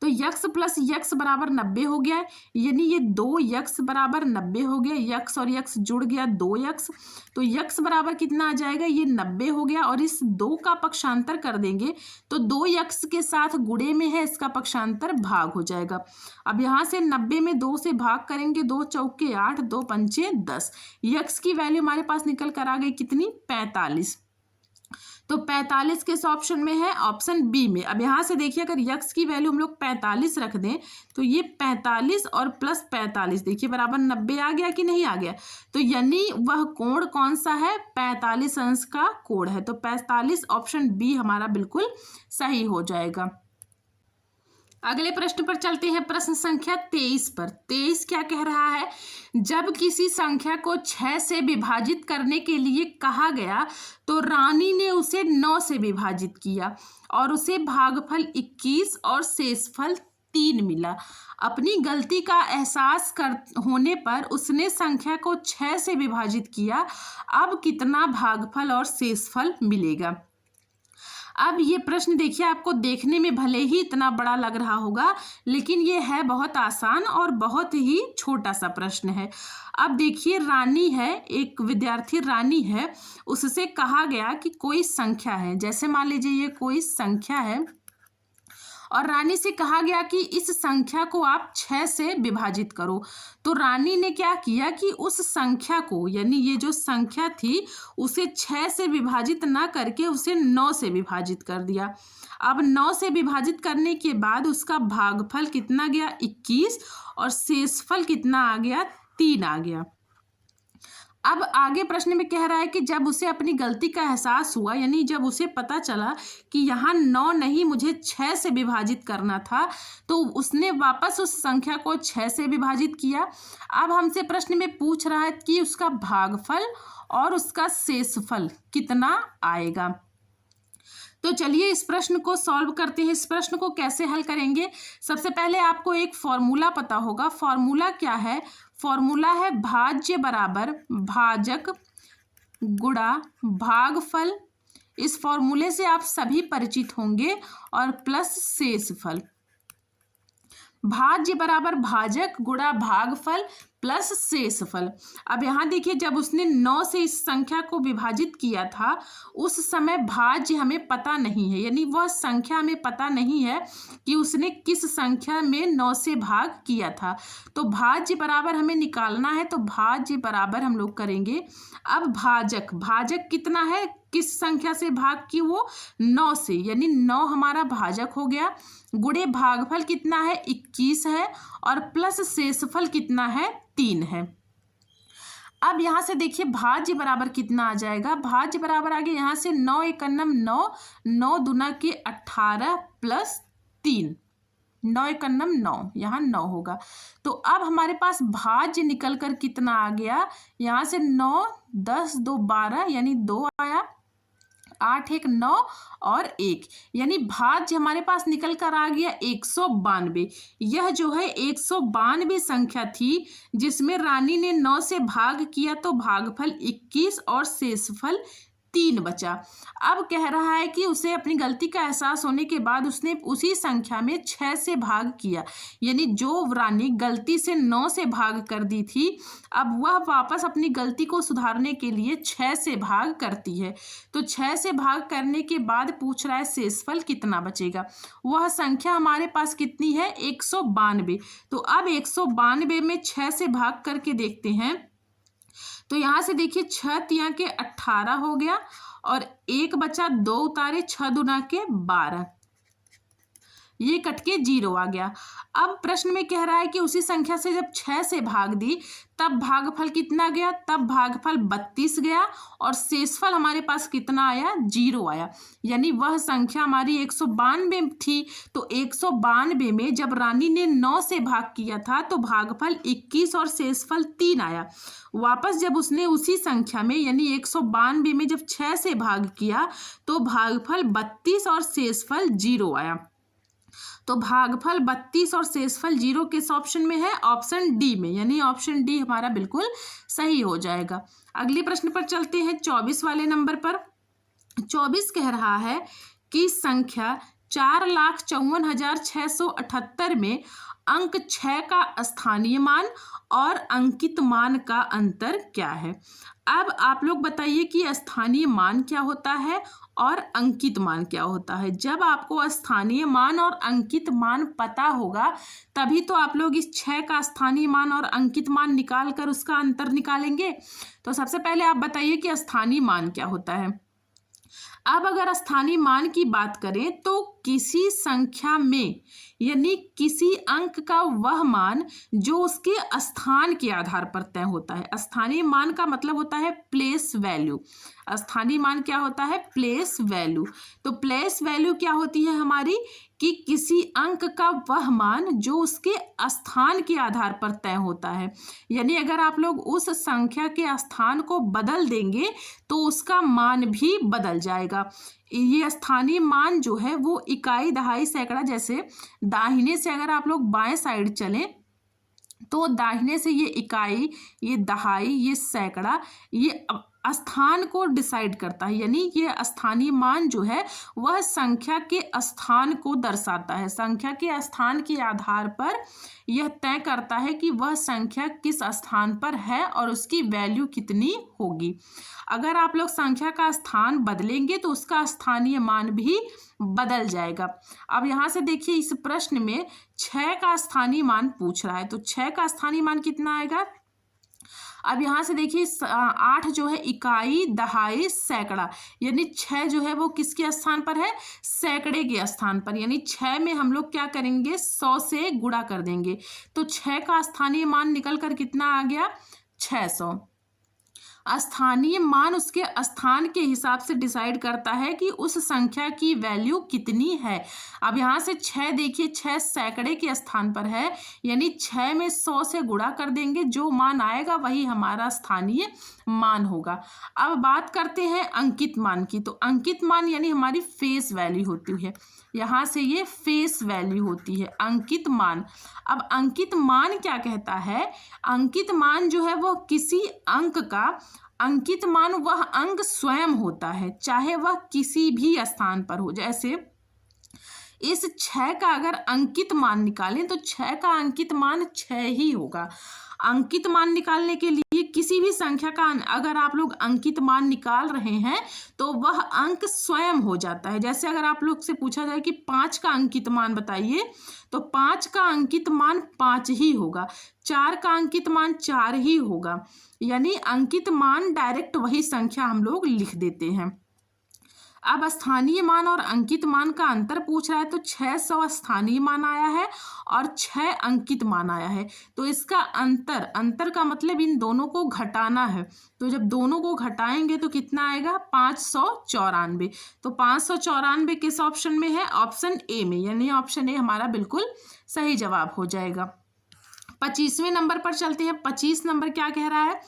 तो यक्स प्लस यक्स बराबर 90 हो गया है, यानी ये 2 यक्स बराबर 90 हो गया। यक्स और यक्स जुड़ गया, 2 यक्स। तो यक्स बराबर कितना आ जाएगा, ये 90 हो गया, और इस 2 का पक्षांतर कर देंगे तो 2 यक्स के साथ गुणे में है, इसका पक्षांतर भाग हो जाएगा। अब यहाँ से 90 में 2 से भाग करेंगे, 2 चौके 8, 2 पंचे 10। यक्स की वैल्यू हमारे पास निकल कर आ गई कितनी, 45। तो 45 किस ऑप्शन में है, ऑप्शन बी में। अब यहाँ से देखिए, अगर यक्स की वैल्यू हम लोग 45 रख दें तो ये 45 और प्लस 45 देखिए बराबर 90 आ गया कि नहीं आ गया। तो यानी वह कोण कौन सा है, 45 अंश का कोण है। तो 45 ऑप्शन बी हमारा बिल्कुल सही हो जाएगा। अगले प्रश्न पर चलते हैं, प्रश्न संख्या 23 पर। 23 क्या कह रहा है, जब किसी संख्या को 6 से विभाजित करने के लिए कहा गया तो रानी ने उसे 9 से विभाजित किया और उसे भागफल 21 और शेषफल 3 मिला। अपनी गलती का एहसास होने पर उसने संख्या को 6 से विभाजित किया। अब कितना भागफल और शेषफल मिलेगा। अब ये प्रश्न देखिए, आपको देखने में भले ही इतना बड़ा लग रहा होगा, लेकिन ये है बहुत आसान और बहुत ही छोटा सा प्रश्न है। अब देखिए, रानी है, एक विद्यार्थी रानी है, उससे कहा गया कि कोई संख्या है, जैसे मान लीजिए ये कोई संख्या है, और रानी से कहा गया कि इस संख्या को आप 6 से विभाजित करो। तो रानी ने क्या किया कि उस संख्या को, यानी ये जो संख्या थी उसे 6 से विभाजित ना करके उसे 9 से विभाजित कर दिया। अब 9 से विभाजित करने के बाद उसका भागफल कितना गया, 21, और शेषफल कितना आ गया, 3 आ गया। अब आगे प्रश्न में कह रहा है कि जब उसे अपनी गलती का एहसास हुआ, यानी जब उसे पता चला कि यहाँ 9 नहीं मुझे 6 से विभाजित करना था, तो उसने वापस उस संख्या को 6 से विभाजित किया। अब हमसे प्रश्न में पूछ रहा है कि उसका भागफल और उसका शेषफल कितना आएगा। तो चलिए इस प्रश्न को सॉल्व करते हैं। इस प्रश्न को कैसे हल करेंगे, सबसे पहले आपको एक फॉर्मूला पता होगा। फॉर्मूला क्या है, फॉर्मूला है भाज्य बराबर भाजक गुणा भागफल। इस फॉर्मूले से आप सभी परिचित होंगे, और प्लस शेषफल। भाज्य बराबर भाजक गुणा भागफल प्लस शेषफल। अब यहाँ देखिए, जब उसने 9 से इस संख्या को विभाजित किया था उस समय भाज्य हमें पता नहीं है, यानी वह संख्या हमें पता नहीं है कि उसने किस संख्या में 9 से भाग किया था। तो भाज्य बराबर हमें निकालना है, तो भाज्य बराबर हम लोग करेंगे। अब भाजक, भाजक कितना है, किस संख्या से भाग की, वो 9 से, यानी 9 हमारा भाजक हो गया। गुणे भागफल कितना है, 21 है, और प्लस शेषफल कितना है, 3 है। अब यहाँ से देखिए भाज्य बराबर कितना आ जाएगा, भाज्य बराबर आगे यहाँ से 9 एकन्नम 9, 9 दूना के 18 प्लस 3, 9 एकन्नम 9, यहाँ 9 होगा। तो अब हमारे पास भाज्य निकल कर कितना आ गया, यहाँ से 9, 10, 2, 12, यानी 2 आया, 8, 1, 9 और 1, यानी भाज्य हमारे पास निकल कर आ गया 192। यह जो है 192 संख्या थी जिसमें रानी ने 9 से भाग किया, तो भागफल 21 और शेषफल 3 बचा। अब कह रहा है कि उसे अपनी गलती का एहसास होने के बाद उसने उसी संख्या में 6 से भाग किया, यानी जो रानी गलती से 9 से भाग कर दी थी अब वह वापस अपनी गलती को सुधारने के लिए 6 से भाग करती है। तो 6 से भाग करने के बाद पूछ रहा है शेषफल कितना बचेगा। वह संख्या हमारे पास कितनी है, 192। तो अब 192 में 6 से भाग करके देखते हैं। तो यहाँ से देखिए 6 तिया के 18 हो गया और 1 बचा, 2 उतारे, 6 दूना के 12, ये कट के 0 आ गया। अब प्रश्न में कह रहा है कि उसी संख्या से जब 6 से भाग दी तब भागफल कितना गया, तब भागफल 32 गया और शेषफल हमारे पास कितना आया, 0 आया। यानी वह संख्या हमारी 192 थी, तो 192 में जब रानी ने 9 से भाग किया था तो भागफल 21 और शेषफल 3 आया। वापस जब उसने उसी संख्या में यानी 192 में जब 6 से भाग किया तो भागफल 32 और शेषफल 0 आया। तो भागफल 32 और शेषफल 0 किस ऑप्शन में है, ऑप्शन डी में, यानी ऑप्शन डी हमारा बिल्कुल सही हो जाएगा। अगले प्रश्न पर चलते हैं, 24 वाले नंबर पर। 24 कह रहा है कि संख्या 4,54,678 में अंक 6 का स्थानीय मान और अंकित मान का अंतर क्या है। अब आप लोग बताइए कि स्थानीय मान क्या होता है और अंकित मान क्या होता है। जब आपको स्थानीय मान और अंकित मान पता होगा तभी तो आप लोग इस 6 का स्थानीय मान और अंकित मान निकाल कर उसका अंतर निकालेंगे। तो सबसे पहले आप बताइए कि स्थानीय मान क्या होता है। अब अगर स्थानीय मान की बात करें तो किसी संख्या में यानी किसी अंक का वह मान जो उसके स्थान के आधार पर तय होता है। स्थानीय मान का मतलब होता है प्लेस वैल्यू। स्थानीय मान क्या होता है, प्लेस वैल्यू। तो प्लेस वैल्यू क्या होती है हमारी, कि किसी अंक का वह मान जो उसके स्थान के आधार पर तय होता है। यानी अगर आप लोग उस संख्या के स्थान को बदल देंगे तो उसका मान भी बदल जाएगा। ये स्थानीय मान जो है वो इकाई, दहाई, सैकड़ा, जैसे दाहिने से अगर आप लोग बाएं साइड चलें तो दाहिने से ये इकाई, ये दहाई, ये सैकड़ा, ये स्थान को डिसाइड करता है। यानी ये स्थानीय मान जो है वह संख्या के स्थान को दर्शाता है। संख्या के स्थान के आधार पर यह तय करता है कि वह संख्या किस स्थान पर है और उसकी वैल्यू कितनी होगी। अगर आप लोग संख्या का स्थान बदलेंगे तो उसका स्थानीय मान भी बदल जाएगा। अब यहाँ से देखिए इस प्रश्न में 6 का स्थानीय मान पूछ रहा है, तो 6 का स्थानीय मान कितना आएगा। अब यहाँ से देखिए 8 जो है इकाई, दहाई, सैकड़ा, यानी 6 जो है वो किसके स्थान पर है, सैकड़े के स्थान पर। यानी 6 में हम लोग क्या करेंगे, 100 से गुणा कर देंगे। तो 6 का स्थानीय मान निकल कर कितना आ गया, 600। स्थानीय मान उसके स्थान के हिसाब से डिसाइड करता है कि उस संख्या की वैल्यू कितनी है। अब यहाँ से 6 देखिए, 6 सैकड़े के स्थान पर है, यानी 6 में 100 से गुणा कर देंगे, जो मान आएगा वही हमारा स्थानीय मान होगा। अब बात करते हैं अंकित मान की। तो अंकित मान यानी हमारी फेस वैल्यू होती है, यहाँ से ये फेस वैल्यू होती है अंकित मान। अब अंकित मान क्या कहता है, अंकित मान जो है वो किसी अंक का, अंकित मान वह अंक स्वयं होता है, चाहे वह किसी भी स्थान पर हो। जैसे इस 6 का अगर अंकित मान निकालें तो 6 का अंकित मान 6 ही होगा। अंकित मान निकालने के लिए किसी भी संख्या का अगर आप लोग अंकित मान निकाल रहे हैं तो वह अंक स्वयं हो जाता है। जैसे अगर आप लोग से पूछा जाए कि 5 का अंकित मान बताइए तो 5 का अंकित मान 5 ही होगा, 4 का अंकित मान 4 ही होगा। यानी अंकित मान डायरेक्ट वही संख्या हम लोग लिख देते हैं। अब स्थानीय मान और अंकित मान का अंतर पूछ रहा है तो 600 स्थानीय मान आया है और 6 अंकित मान आया है। तो इसका अंतर का मतलब इन दोनों को घटाना है। तो जब दोनों को घटाएंगे तो कितना आएगा? 594। तो 594 किस ऑप्शन में है? ऑप्शन ए में, यानी ऑप्शन ए हमारा बिल्कुल सही जवाब हो जाएगा। 25वें नंबर पर चलते हैं। 25 नंबर क्या कह रहा है?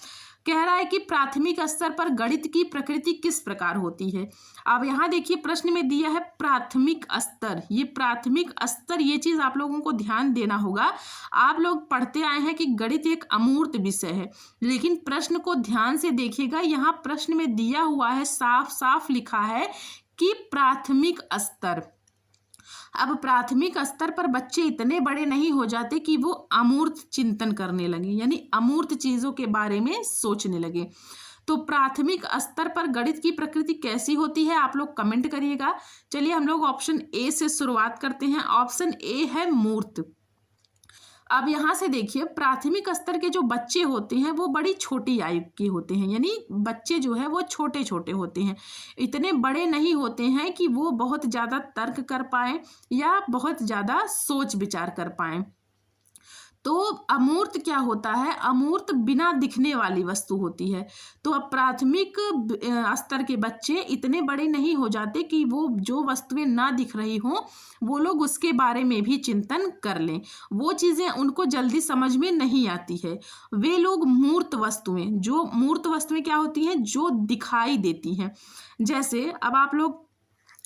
कह रहा है कि प्राथमिक स्तर पर गणित की प्रकृति किस प्रकार होती है। अब यहाँ देखिए प्रश्न में दिया है प्राथमिक स्तर। ये प्राथमिक स्तर, ये चीज आप लोगों को ध्यान देना होगा। आप लोग पढ़ते आए हैं कि गणित एक अमूर्त विषय है, लेकिन प्रश्न को ध्यान से देखिएगा। यहाँ प्रश्न में दिया हुआ है, साफ साफ लिखा है कि प्राथमिक स्तर। अब प्राथमिक स्तर पर बच्चे इतने बड़े नहीं हो जाते कि वो अमूर्त चिंतन करने लगे, यानी अमूर्त चीजों के बारे में सोचने लगे। तो प्राथमिक स्तर पर गणित की प्रकृति कैसी होती है आप लोग कमेंट करिएगा। चलिए हम लोग ऑप्शन ए से शुरुआत करते हैं। ऑप्शन ए है मूर्त। अब यहाँ से देखिए प्राथमिक स्तर के जो बच्चे होते हैं वो बड़ी छोटी आयु के होते हैं, यानी बच्चे जो है वो छोटे छोटे होते हैं, इतने बड़े नहीं होते हैं कि वो बहुत ज़्यादा तर्क कर पाएँ या बहुत ज़्यादा सोच विचार कर पाएँ। तो अमूर्त क्या होता है? अमूर्त बिना दिखने वाली वस्तु होती है। तो अब प्राथमिक स्तर के बच्चे इतने बड़े नहीं हो जाते कि वो जो वस्तुएं ना दिख रही हों वो लोग उसके बारे में भी चिंतन कर लें, वो चीज़ें उनको जल्दी समझ में नहीं आती है। वे लोग मूर्त वस्तुएं, जो मूर्त वस्तुएं क्या होती हैं? जो दिखाई देती हैं। जैसे अब आप लोग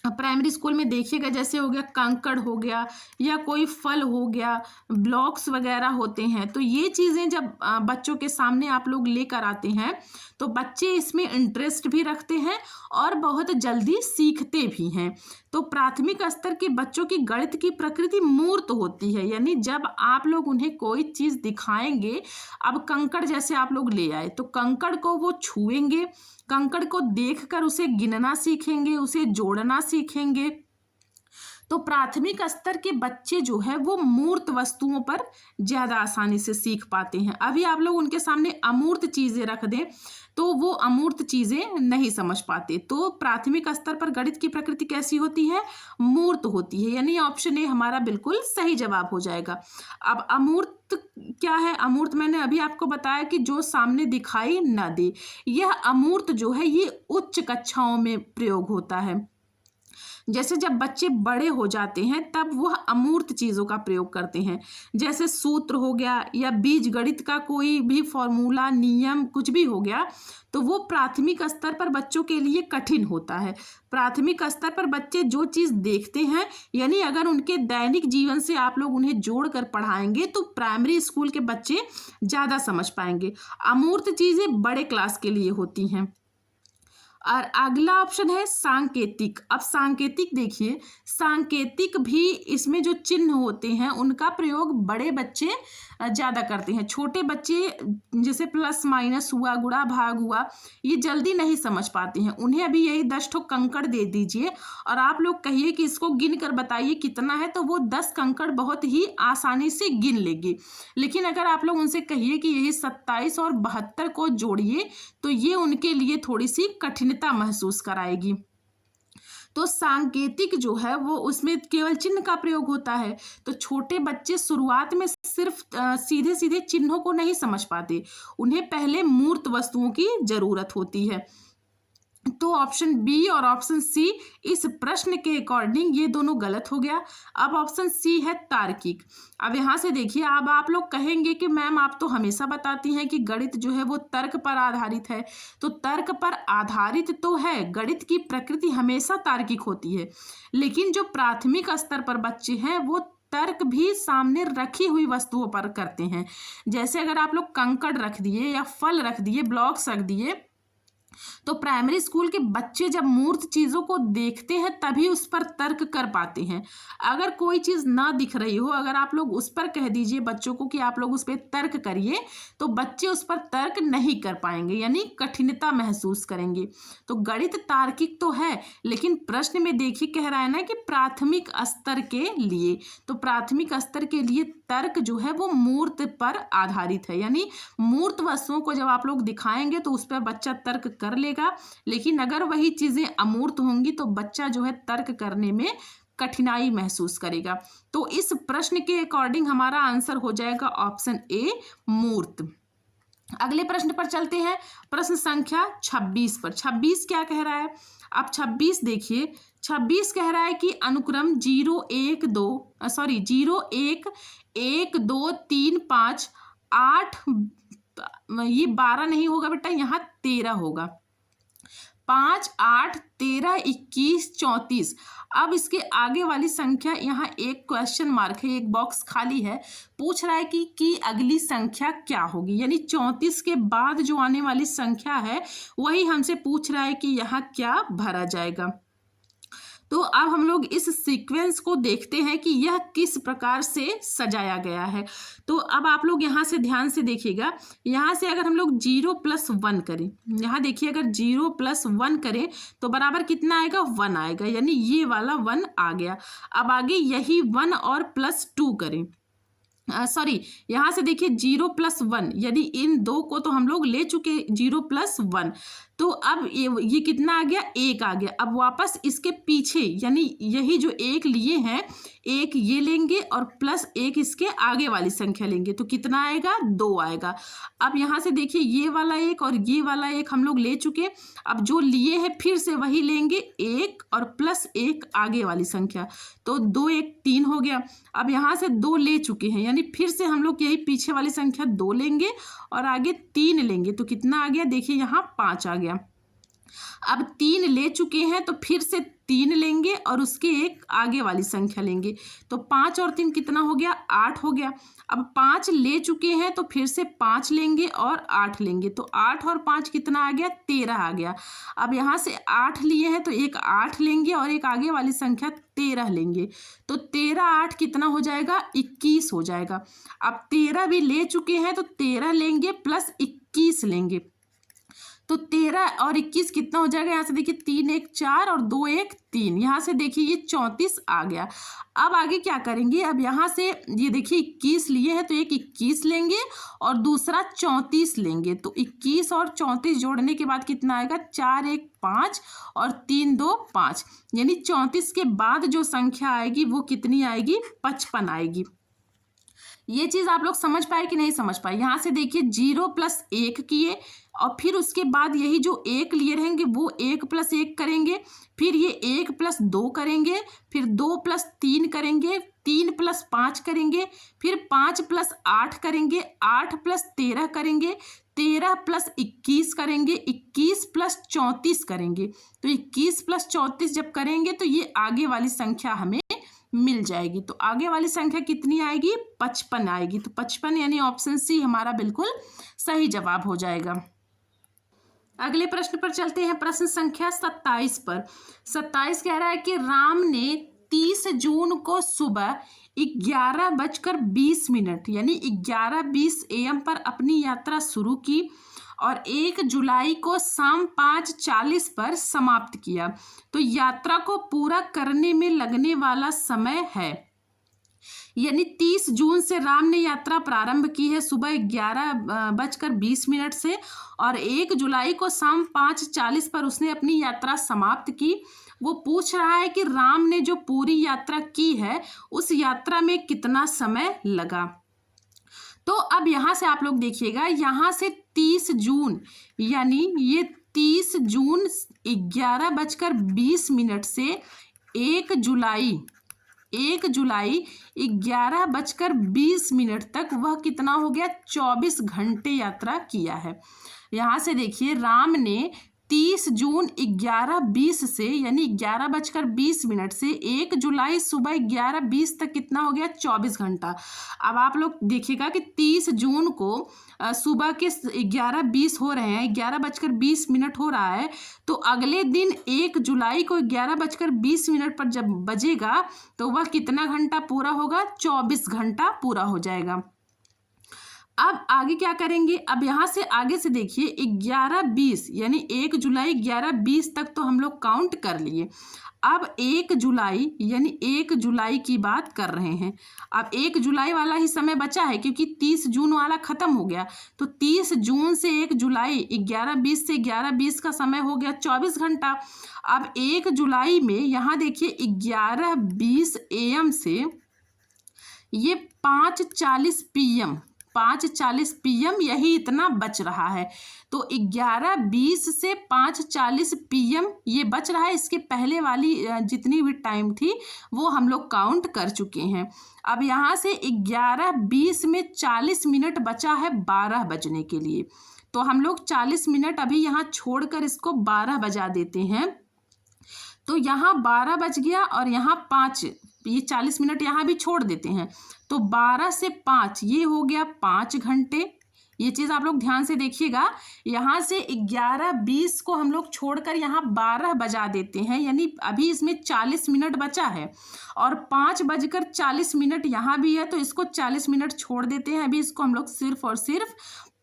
प्राइमरी स्कूल में देखिएगा, जैसे हो गया कंकड़ हो गया या कोई फल हो गया, ब्लॉक्स वगैरह होते हैं। तो ये चीज़ें जब बच्चों के सामने आप लोग लेकर आते हैं तो बच्चे इसमें इंटरेस्ट भी रखते हैं और बहुत जल्दी सीखते भी हैं। तो प्राथमिक स्तर के बच्चों की गणित की प्रकृति मूर्त होती है, यानी जब आप लोग उन्हें कोई चीज़ दिखाएंगे, अब कंकड़ जैसे आप लोग ले आए तो कंकड़ को वो छुएंगे, कंकड़ को देखकर उसे गिनना सीखेंगे, उसे जोड़ना सीखेंगे। तो प्राथमिक स्तर के बच्चे जो है वो मूर्त वस्तुओं पर ज़्यादा आसानी से सीख पाते हैं। अभी आप लोग उनके सामने अमूर्त चीज़ें रख दें तो वो अमूर्त चीज़ें नहीं समझ पाते। तो प्राथमिक स्तर पर गणित की प्रकृति कैसी होती है? मूर्त होती है, यानी ऑप्शन ए हमारा बिल्कुल सही जवाब हो जाएगा। अब अमूर्त क्या है? अमूर्त मैंने अभी आपको बताया कि जो सामने दिखाई न दे। यह अमूर्त जो है ये उच्च कक्षाओं में प्रयोग होता है। जैसे जब बच्चे बड़े हो जाते हैं तब वह अमूर्त चीज़ों का प्रयोग करते हैं, जैसे सूत्र हो गया या बीज गणित का कोई भी फॉर्मूला, नियम कुछ भी हो गया, तो वो प्राथमिक स्तर पर बच्चों के लिए कठिन होता है। प्राथमिक स्तर पर बच्चे जो चीज़ देखते हैं, यानी अगर उनके दैनिक जीवन से आप लोग उन्हें जोड़ कर पढ़ाएंगे तो प्राइमरी स्कूल के बच्चे ज़्यादा समझ पाएंगे। अमूर्त चीज़ें बड़े क्लास के लिए होती हैं। और अगला ऑप्शन है सांकेतिक। अब सांकेतिक देखिए, सांकेतिक भी इसमें जो चिन्ह होते हैं उनका प्रयोग बड़े बच्चे ज़्यादा करते हैं। छोटे बच्चे जैसे प्लस माइनस हुआ, गुणा भाग हुआ, ये जल्दी नहीं समझ पाते हैं। उन्हें अभी यही 10 ठो कंकड़ दे दीजिए और आप लोग कहिए कि इसको गिन कर बताइए कितना है, तो वो 10 कंकड़ बहुत ही आसानी से गिन लेंगे। लेकिन अगर आप लोग उनसे कहिए कि यही 27 और 72 को जोड़िए तो ये उनके लिए थोड़ी सी कठिनता महसूस कराएगी। तो सांकेतिक जो है वो उसमें केवल चिन्ह का प्रयोग होता है। तो छोटे बच्चे शुरुआत में सिर्फ सीधे सीधे चिन्हों को नहीं समझ पाते, उन्हें पहले मूर्त वस्तुओं की जरूरत होती है। तो ऑप्शन बी और ऑप्शन सी इस प्रश्न के अकॉर्डिंग ये दोनों गलत हो गया। अब ऑप्शन सी है तार्किक। अब यहाँ से देखिए, अब आप लोग कहेंगे कि मैम आप तो हमेशा बताती हैं कि गणित जो है वो तर्क पर आधारित है। तो तर्क पर आधारित तो है, गणित की प्रकृति हमेशा तार्किक होती है, लेकिन जो प्राथमिक स्तर पर बच्चे हैं वो तर्क भी सामने रखी हुई वस्तुओं पर करते हैं। जैसे अगर आप लोग कंकड़ रख दिए या फल रख दिए, ब्लॉक्स रख दिए, तो प्राइमरी स्कूल के बच्चे जब मूर्त चीज़ों को देखते हैं तभी उस पर तर्क कर पाते हैं। अगर कोई चीज़ ना दिख रही हो, अगर आप लोग उस पर कह दीजिए बच्चों को कि आप लोग उस पर तर्क करिए, तो बच्चे उस पर तर्क नहीं कर पाएंगे, यानी कठिनता महसूस करेंगे। तो गणित तार्किक तो है, लेकिन प्रश्न में देखिए कह रहा है ना कि प्राथमिक स्तर के लिए, तो प्राथमिक स्तर के लिए तर्क जो है वो मूर्त पर आधारित है, यानी मूर्त वस्तुओं को जब आप लोग दिखाएंगे तो उस पर बच्चा तर्क कर लेगा, लेकिन अगर वही चीजें अमूर्त होंगी तो बच्चा जो है तर्क करने में कठिनाई महसूस करेगा। तो इस प्रश्न के अकॉर्डिंग हमारा आंसर हो जाएगा ऑप्शन ए, मूर्त। अगले प्रश्न पर चलते हैं, प्रश्न संख्या 26 पर। 26 क्या कह रहा है? अब 26 देखिए, 26 कह रहा है कि अनुक्रम 0 1 2 3 5 8, ये 12 नहीं होगा बेटा, यहाँ 13 होगा। 5 8 13 21 34। अब इसके आगे वाली संख्या, यहाँ एक क्वेश्चन मार्क है, एक बॉक्स खाली है, पूछ रहा है कि अगली संख्या क्या होगी, यानी 34 के बाद जो आने वाली संख्या है वही हमसे पूछ रहा है कि यहाँ क्या भरा जाएगा। तो अब हम लोग इस सीक्वेंस को देखते हैं कि यह किस प्रकार से सजाया गया है। तो अब आप लोग यहाँ से ध्यान से देखिएगा, यहाँ से अगर हम लोग 0+1 करें, यहाँ देखिए अगर 0+1 करें तो बराबर कितना आएगा? 1 आएगा, यानी ये वाला 1 आ गया। अब आगे यही 1 और +2 करें, यहाँ से देखिए 0+1, यदि इन दो को तो हम लोग ले चुके 0+1, तो अब ये कितना आ गया? 1 आ गया। अब वापस इसके पीछे, यानी यही जो 1 लिए हैं, 1 ये लेंगे और +1 इसके आगे वाली संख्या लेंगे, तो कितना आएगा? 2 आएगा। अब यहाँ से देखिए ये वाला 1 और ये वाला 1 हम लोग ले चुके, अब जो लिए हैं फिर से वही लेंगे, 1 और +1 आगे वाली संख्या, तो 2 1 3 हो गया। अब यहाँ से 2 ले चुके हैं, यानी फिर से हम लोग यही पीछे वाली संख्या 2 लेंगे और आगे 3 लेंगे, तो कितना आ गया? देखिए यहाँ 5 आ गया। अब 3 ले चुके हैं तो फिर से 3 लेंगे और उसके एक आगे वाली संख्या लेंगे, तो 5 और 3 कितना हो गया? 8 हो गया। अब 5 ले चुके हैं तो फिर से 5 लेंगे और 8 लेंगे, तो 8 और 5 कितना आ गया? 13 आ गया। अब यहाँ से 8 लिए हैं तो एक 8 लेंगे और एक आगे वाली संख्या 13 लेंगे, तो 13 8 कितना हो जाएगा? 21 हो जाएगा। अब 13 भी ले चुके हैं तो 13 लेंगे +21 लेंगे, तो 13 और 21 कितना हो जाएगा? यहाँ से देखिए 3 1 4 और 2 1 3, यहाँ से देखिए ये 34 आ गया। अब आगे क्या करेंगे? अब यहाँ से ये देखिए 21 लिए हैं तो एक 21 लेंगे और दूसरा 34 लेंगे, तो 21 और 34 जोड़ने के बाद कितना आएगा? 4 1 5 और 3 2 5, यानी 34 के बाद जो संख्या आएगी वो कितनी आएगी? 55 आएगी। ये चीज आप लोग समझ पाए कि नहीं समझ पाए? यहाँ से देखिए 0+1 किए और फिर उसके बाद यही जो 1 लिए रहेंगे वो 1+1 करेंगे, फिर ये 1+2 करेंगे, फिर 2+3 करेंगे, 3+5 करेंगे, फिर 5+8 करेंगे, 8+13 करेंगे, 13+21 करेंगे, 21+34 करेंगे, तो 21+34 जब करेंगे तो ये आगे वाली संख्या हमें मिल जाएगी। तो आगे वाली संख्या कितनी आएगी? 55 आएगी। तो 55 यानी ऑप्शन सी हमारा बिल्कुल सही जवाब हो जाएगा। अगले प्रश्न पर चलते हैं, प्रश्न संख्या 27 पर। 27 कह रहा है कि राम ने 30 जून को सुबह 11:20 यानी 11:20 AM पर अपनी यात्रा शुरू की और 1 जुलाई को शाम 5:40 पर समाप्त किया। तो यात्रा को पूरा करने में लगने वाला समय है, यानी 30 जून से राम ने यात्रा प्रारंभ की है सुबह 11:20 से और 1 जुलाई को शाम 5:40 पर उसने अपनी यात्रा समाप्त की। वो पूछ रहा है कि राम ने जो पूरी यात्रा की है उस यात्रा में कितना समय लगा। तो अब यहाँ से आप लोग देखिएगा, यहाँ से 30 जून यानी ये 30 जून 11:20 से 1 जुलाई 11:20 तक वह कितना हो गया? 24 घंटे यात्रा किया है। यहाँ से देखिए राम ने 30 जून 11:20 से यानी 11:20 से 1 जुलाई सुबह 11:20 तक कितना हो गया? 24 घंटा। अब आप लोग देखिएगा कि 30 जून को सुबह के 11:20 हो रहे हैं, 11:20 हो रहा है, तो अगले दिन 1 जुलाई को 11:20 पर जब बजेगा तो वह कितना घंटा पूरा होगा? 24 घंटा पूरा हो जाएगा। अब आगे क्या करेंगे? अब यहाँ से आगे से देखिए 11:20 यानी 1 जुलाई 11:20 तक तो हम लोग काउंट कर लिए। अब 1 जुलाई यानी 1 जुलाई की बात कर रहे हैं। अब 1 जुलाई वाला ही समय बचा है क्योंकि 30 जून वाला खत्म हो गया, तो 30 जून से 1 जुलाई 11:20 से 11:20 का समय हो गया 24 घंटा। अब 1 जुलाई में यहाँ देखिए 11:20 AM से ये 5:40 PM 5:40 PM यही इतना बच रहा है। तो 11:20 से 5:40 PM ये बच रहा है। इसके पहले वाली जितनी भी टाइम थी वो हम लोग काउंट कर चुके हैं। अब यहाँ से 11:20 में 40 मिनट बचा है 12 बजने के लिए, तो हम लोग 40 मिनट अभी यहाँ छोड़कर इसको 12 बजा देते हैं। तो यहाँ 12 बज गया और यहाँ 5, ये 40 मिनट यहाँ भी छोड़ देते हैं, तो 12 से 5 ये हो गया 5 घंटे। ये चीज़ आप लोग ध्यान से देखिएगा। यहाँ से 11:20 को हम लोग छोड़कर यहाँ 12 बजा देते हैं, यानी अभी इसमें 40 मिनट बचा है और 5:40 यहाँ भी है, तो इसको 40 मिनट छोड़ देते हैं। अभी इसको हम लोग सिर्फ और सिर्फ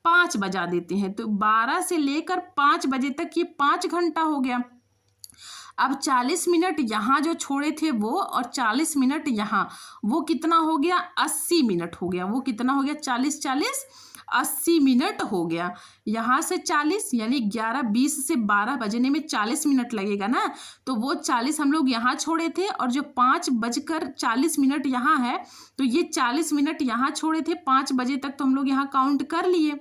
5 बजा देते हैं, तो 12 से लेकर 5 बजे तक ये 5 घंटा हो गया। अब 40 मिनट यहाँ जो छोड़े थे वो और 40 मिनट यहाँ, वो कितना हो गया? 80 मिनट हो गया। वो कितना हो गया? 40 80 मिनट हो गया। यहाँ से 40 यानी 11:20 से 12 बजने में 40 मिनट लगेगा ना, तो वो 40 हम लोग यहाँ छोड़े थे और जो 5:40 यहाँ है, तो ये 40 मिनट यहाँ छोड़े थे। 5 बजे तक तो हम लोग यहाँ काउंट कर लिए,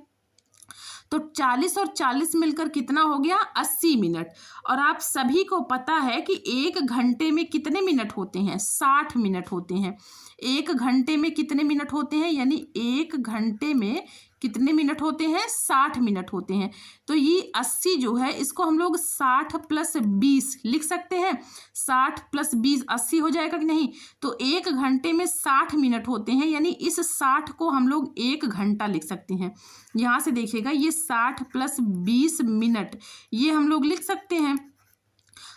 तो 40 और 40 मिलकर कितना हो गया? 80 मिनट। और आप सभी को पता है कि 1 घंटे में कितने मिनट होते हैं? 60 मिनट होते हैं। 1 घंटे में कितने मिनट होते हैं? यानी 1 घंटे में कितने मिनट होते हैं? 60 मिनट होते हैं। तो ये 80 जो है इसको हम लोग 60 + 20 लिख सकते हैं। 60 + 20 80 हो जाएगा कि नहीं? तो 1 घंटे में 60 मिनट होते हैं, यानी इस 60 को हम लोग 1 घंटा लिख सकते हैं। यहाँ से देखिएगा ये 60 + 20 मिनट ये हम लोग लिख सकते हैं।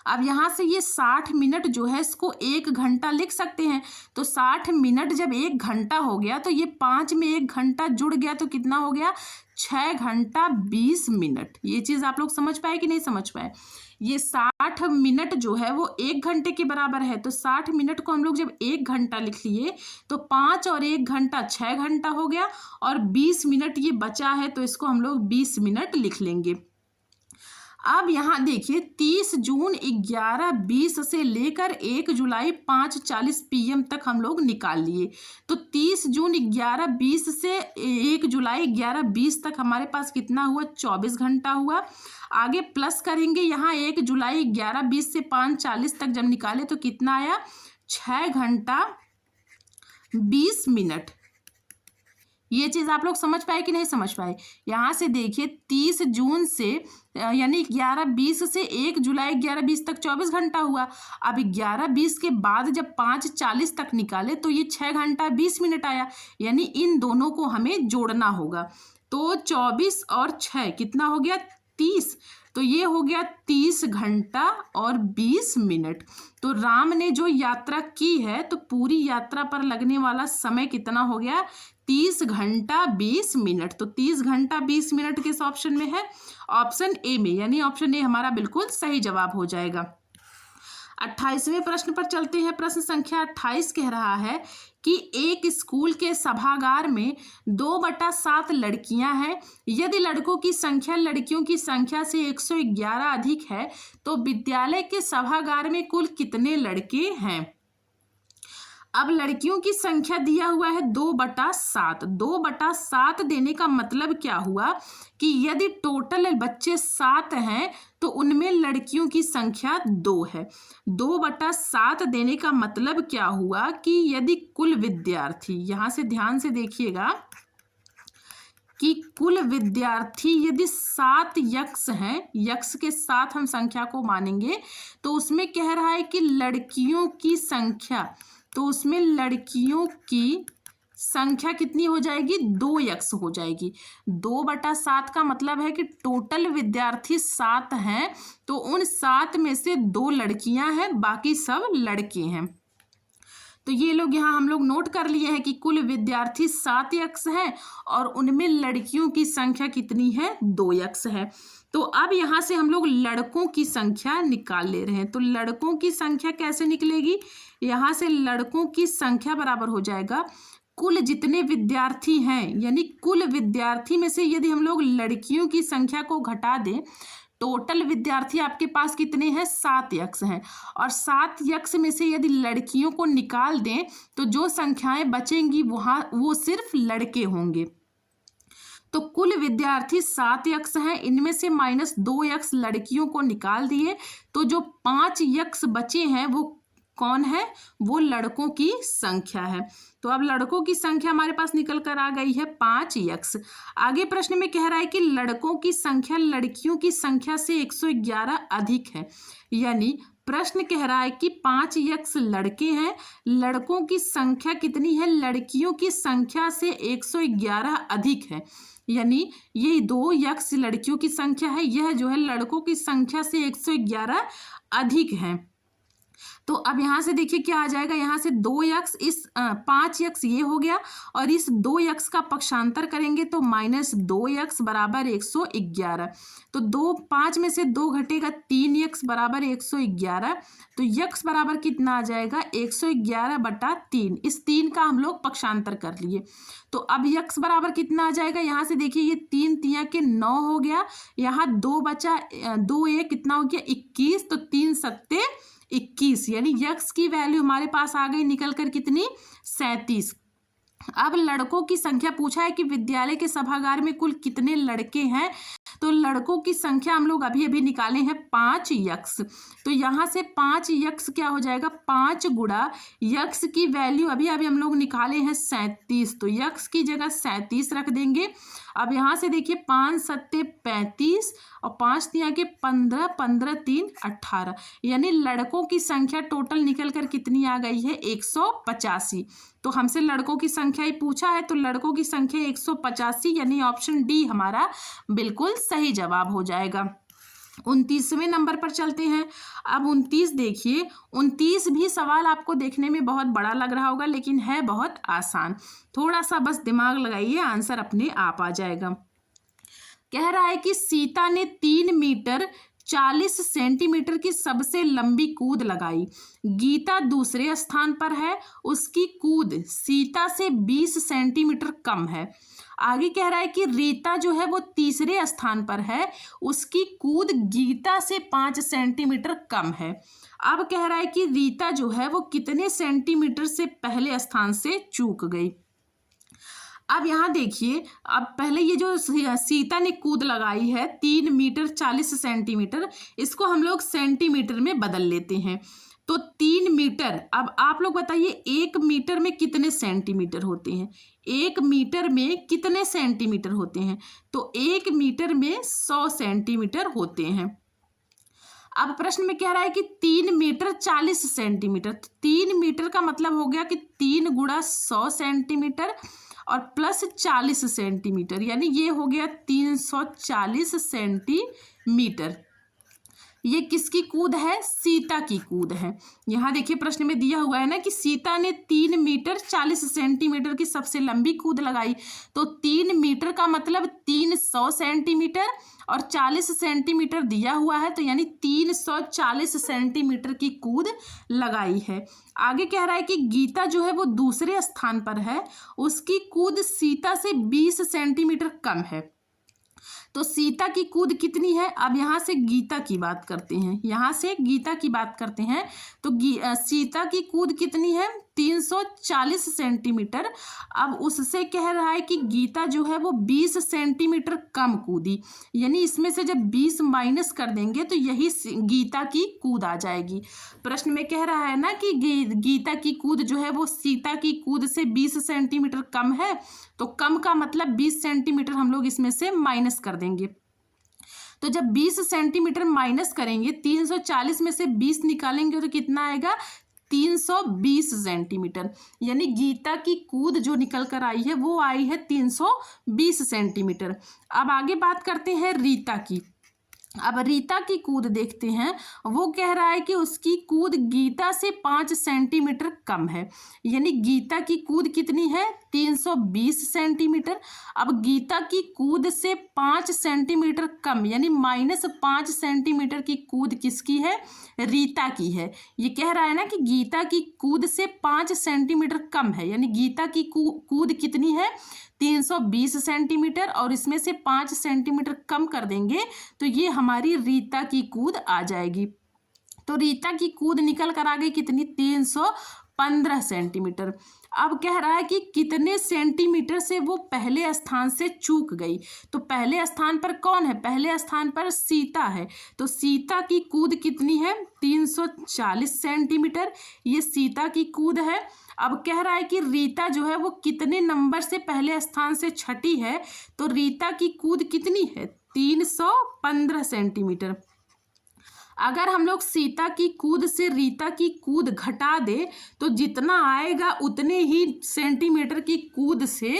अब यहाँ से ये 60 मिनट जो है इसको 1 घंटा लिख सकते हैं। तो 60 मिनट जब 1 घंटा हो गया तो ये 5 में 1 घंटा जुड़ गया, तो कितना हो गया? 6 घंटा 20 मिनट। ये चीज़ आप लोग समझ पाए कि नहीं समझ पाए? ये 60 मिनट जो है वो 1 घंटे के बराबर है, तो 60 मिनट को हम लोग जब 1 घंटा लिख लिए तो 5 और 1 घंटा 6 घंटा हो गया, और 20 मिनट ये बचा है तो इसको हम लोग 20 मिनट लिख लेंगे। अब यहाँ देखिए 30 जून 11:20 से लेकर 1 जुलाई 5:40 PM तक हम लोग निकाल लिए। तो 30 जून 11:20 से 1 जुलाई 11:20 तक हमारे पास कितना हुआ? 24 घंटा हुआ। आगे प्लस करेंगे, यहाँ 1 जुलाई 11:20 से 5:40 तक जब निकाले तो कितना आया? 6 घंटा 20 मिनट। ये चीज़ आप लोग समझ पाए कि नहीं समझ पाए? यहाँ से देखिए 30 जून से यानी 11:20 से 1 जुलाई 11:20 तक 24 घंटा हुआ। अब 11:20 के बाद जब 5:40 तक निकाले तो ये 6 घंटा 20 मिनट आया, यानी इन दोनों को हमें जोड़ना होगा। तो 24 और 6 कितना हो गया? 30। तो ये हो गया 30 घंटा और 20 मिनट। तो राम ने जो यात्रा की है तो पूरी यात्रा पर लगने वाला समय कितना हो गया? 30 घंटा 20 मिनट। तो 30 घंटा 20 मिनट किस ऑप्शन में है? ऑप्शन ए में, यानी ऑप्शन ए हमारा बिल्कुल सही जवाब हो जाएगा। 28वें प्रश्न पर चलते हैं। प्रश्न संख्या 28 कह रहा है कि एक स्कूल के सभागार में 2/7 लड़कियां हैं। यदि लड़कों की संख्या लड़कियों की संख्या से 111 अधिक है तो विद्यालय के सभागार में कुल कितने लड़के हैं? अब लड़कियों की संख्या दिया हुआ है 2/7। 2/7 देने का मतलब क्या हुआ कि यदि टोटल बच्चे 7 हैं तो उनमें लड़कियों की संख्या 2 है। 2/7 देने का मतलब क्या हुआ कि यदि कुल विद्यार्थी, यहाँ से ध्यान से देखिएगा, कि कुल विद्यार्थी यदि 7 यक्ष हैं, यक्ष के साथ हम संख्या को मानेंगे, तो उसमें कह रहा है कि लड़कियों की संख्या, तो उसमें लड़कियों की संख्या कितनी हो जाएगी? 2 यक्ष हो जाएगी। 2/7 का मतलब है कि टोटल विद्यार्थी 7 हैं, तो उन 7 में से 2 लड़कियां हैं, बाकी सब लड़के हैं। तो ये लोग यहाँ हम लोग नोट कर लिए हैं कि कुल विद्यार्थी 7 यक्ष हैं और उनमें लड़कियों की संख्या कितनी है? 2 यक्ष है। तो अब यहाँ से हम लोग लड़कों की संख्या निकाल ले रहे हैं। तो लड़कों की संख्या कैसे निकलेगी? यहाँ से लड़कों की संख्या बराबर हो जाएगा कुल जितने विद्यार्थी हैं, यानी कुल विद्यार्थी में से यदि हम लोग लड़कियों की संख्या को घटा दें, टोटल विद्यार्थी आपके पास कितने हैं? 7 यक्ष हैं, और 7 यक्ष में से यदि लड़कियों को निकाल दें तो जो संख्याएं बचेंगी वो सिर्फ लड़के होंगे। तो कुल विद्यार्थी 7 यक्ष हैं, इनमें से -2 यक्ष लड़कियों को निकाल दिए, तो जो 5 यक्ष बचे हैं वो कौन है? वो लड़कों की संख्या है। तो अब लड़कों की संख्या हमारे पास निकल कर आ गई है 5 यक्ष। आगे प्रश्न में कह रहा है कि लड़कों की संख्या लड़कियों की संख्या से 111 अधिक है, यानी प्रश्न कह रहा है कि 5 यक्ष लड़के हैं, लड़कों की संख्या कितनी है? लड़कियों की संख्या से 111 अधिक है, यानी ये 2 यक्ष लड़कियों की संख्या है, यह जो है लड़कों की संख्या से 111 अधिक है। तो अब यहाँ से देखिए क्या आ जाएगा, यहाँ से 2 यक्ष, इस 5 यक्ष ये हो गया, और इस 2 यक्ष का पक्षांतर करेंगे तो -2 यक्ष बराबर 111। तो 5 में से 2 घटेगा, 3 यक्ष बराबर 111। तो यक्ष बराबर कितना आ जाएगा? 111/3। इस 3 का हम लोग पक्षांतर कर लिए, तो अब यक्ष बराबर कितना आ जाएगा? यहाँ से देखिए ये 3 तिया के 9 हो गया, यहाँ 2 बचा, 2 1 कितना हो गया? 21। तो 3 सत्ते 21, यानी यक्ष की वैल्यू हमारे पास आ गई निकल कर कितनी? 37। अब लड़कों की संख्या पूछा है कि विद्यालय के सभागार में कुल कितने लड़के हैं, तो लड़कों की संख्या हम लोग अभी अभी निकाले हैं 5 यक्ष। तो यहाँ से 5 यक्ष क्या हो जाएगा? 5 गुणा यक्ष की वैल्यू अभी अभी हम लोग निकाले हैं 37, तो यक्ष की जगह 37 रख देंगे। अब यहाँ से देखिए 5 सत्ते 35 और 5 तिया के 15, 15 3 18, यानी लड़कों की संख्या टोटल निकल कर कितनी आ गई है? 185। तो हमसे लड़कों की संख्या ही पूछा है, तो लड़कों की संख्या 185, यानी ऑप्शन डी हमारा बिल्कुल सही जवाब हो जाएगा। 29वें नंबर पर चलते हैं। अब 29 देखिए, 29 भी सवाल आपको देखने में बहुत बड़ा लग रहा होगा, लेकिन है बहुत आसान। थोड़ा सा बस दिमाग लगाइए, आंसर अपने आप आ जाएगा। कह रहा है कि सीता ने 3 मीटर 40 सेंटीमीटर की सबसे लंबी कूद लगाई। गीता दूसरे स्थान पर है, उसकी कूद सीता से 20 सेंटीमीटर कम है। आगे कह रहा है कि रीता जो है वो तीसरे स्थान पर है, उसकी कूद गीता से 5 सेंटीमीटर कम है। अब कह रहा है कि रीता जो है वो कितने सेंटीमीटर से पहले स्थान से चूक गई। अब यहाँ देखिए, अब पहले ये जो सीता ने कूद लगाई है 3 मीटर 40 सेंटीमीटर, इसको हम लोग सेंटीमीटर में बदल लेते हैं। तो 3 मीटर, अब आप लोग बताइए 1 मीटर में कितने सेंटीमीटर होते हैं? 1 मीटर में कितने सेंटीमीटर होते हैं? तो 1 मीटर में 100 सेंटीमीटर होते हैं। अब प्रश्न में कह रहा है कि 3 मीटर 40 सेंटीमीटर, तो 3 मीटर का मतलब हो गया कि 3 गुणा 100 सेंटीमीटर और प्लस 40 सेंटीमीटर, यानी ये हो गया 340 सेंटीमीटर। ये किसकी कूद है? सीता की कूद है। यहाँ देखिए प्रश्न में दिया हुआ है ना कि सीता ने 3 मीटर 40 सेंटीमीटर की सबसे लंबी कूद लगाई, तो 3 मीटर का मतलब 300 सेंटीमीटर और 40 सेंटीमीटर दिया हुआ है, तो यानी 340 सेंटीमीटर की कूद लगाई है। आगे कह रहा है कि गीता जो है वो दूसरे स्थान पर है, उसकी कूद सीता से 20 सेंटीमीटर कम है। तो तो सीता की कूद कितनी है? अब यहाँ से गीता की बात करते हैं, यहाँ से गीता की बात करते हैं। तो सीता की कूद कितनी है? 340 सेंटीमीटर। अब उससे कह रहा है कि गीता जो है वो 20 सेंटीमीटर कम कूदी, यानी इसमें से जब 20 माइनस कर देंगे तो यही गीता की कूद आ जाएगी। प्रश्न में कह रहा है ना कि गीता की कूद जो है वो सीता की कूद से 20 सेंटीमीटर कम है, तो कम का मतलब 20 सेंटीमीटर हम लोग इसमें से माइनस कर देंगे। तो जब 20 सेंटीमीटर माइनस करेंगे, 340 में से 20 निकालेंगे तो कितना आएगा? 320 सेंटीमीटर, यानी गीता की कूद जो निकल कर आई है वो आई है 320 सेंटीमीटर। अब आगे बात करते हैं रीता की। अब रीता की कूद देखते हैं। वो कह रहा है कि उसकी कूद गीता से 5 सेंटीमीटर कम है, यानी गीता की कूद कितनी है? 320 सेंटीमीटर। अब गीता की कूद से 5 सेंटीमीटर कम, यानी -5 सेंटीमीटर की कूद किसकी है? रीता की है। ये कह रहा है ना कि गीता की कूद से 5 सेंटीमीटर कम है, यानी गीता की कूद कितनी है? 320 सेंटीमीटर, और इसमें से 5 सेंटीमीटर कम कर देंगे तो ये हमारी रीता की कूद आ जाएगी। तो रीता की कूद निकल कर आ गई कितनी? 315 सेंटीमीटर। अब कह रहा है कि कितने सेंटीमीटर से वो पहले स्थान से चूक गई। तो पहले स्थान पर कौन है? पहले स्थान पर सीता है। तो सीता की कूद कितनी है? 340 सेंटीमीटर, ये सीता की कूद है। अब कह रहा है कि रीता जो है वो कितने नंबर से पहले स्थान से छठी है। तो रीता की कूद कितनी है? 315 सेंटीमीटर। अगर हम लोग सीता की कूद से रीता की कूद घटा दे तो जितना आएगा उतने ही सेंटीमीटर की कूद से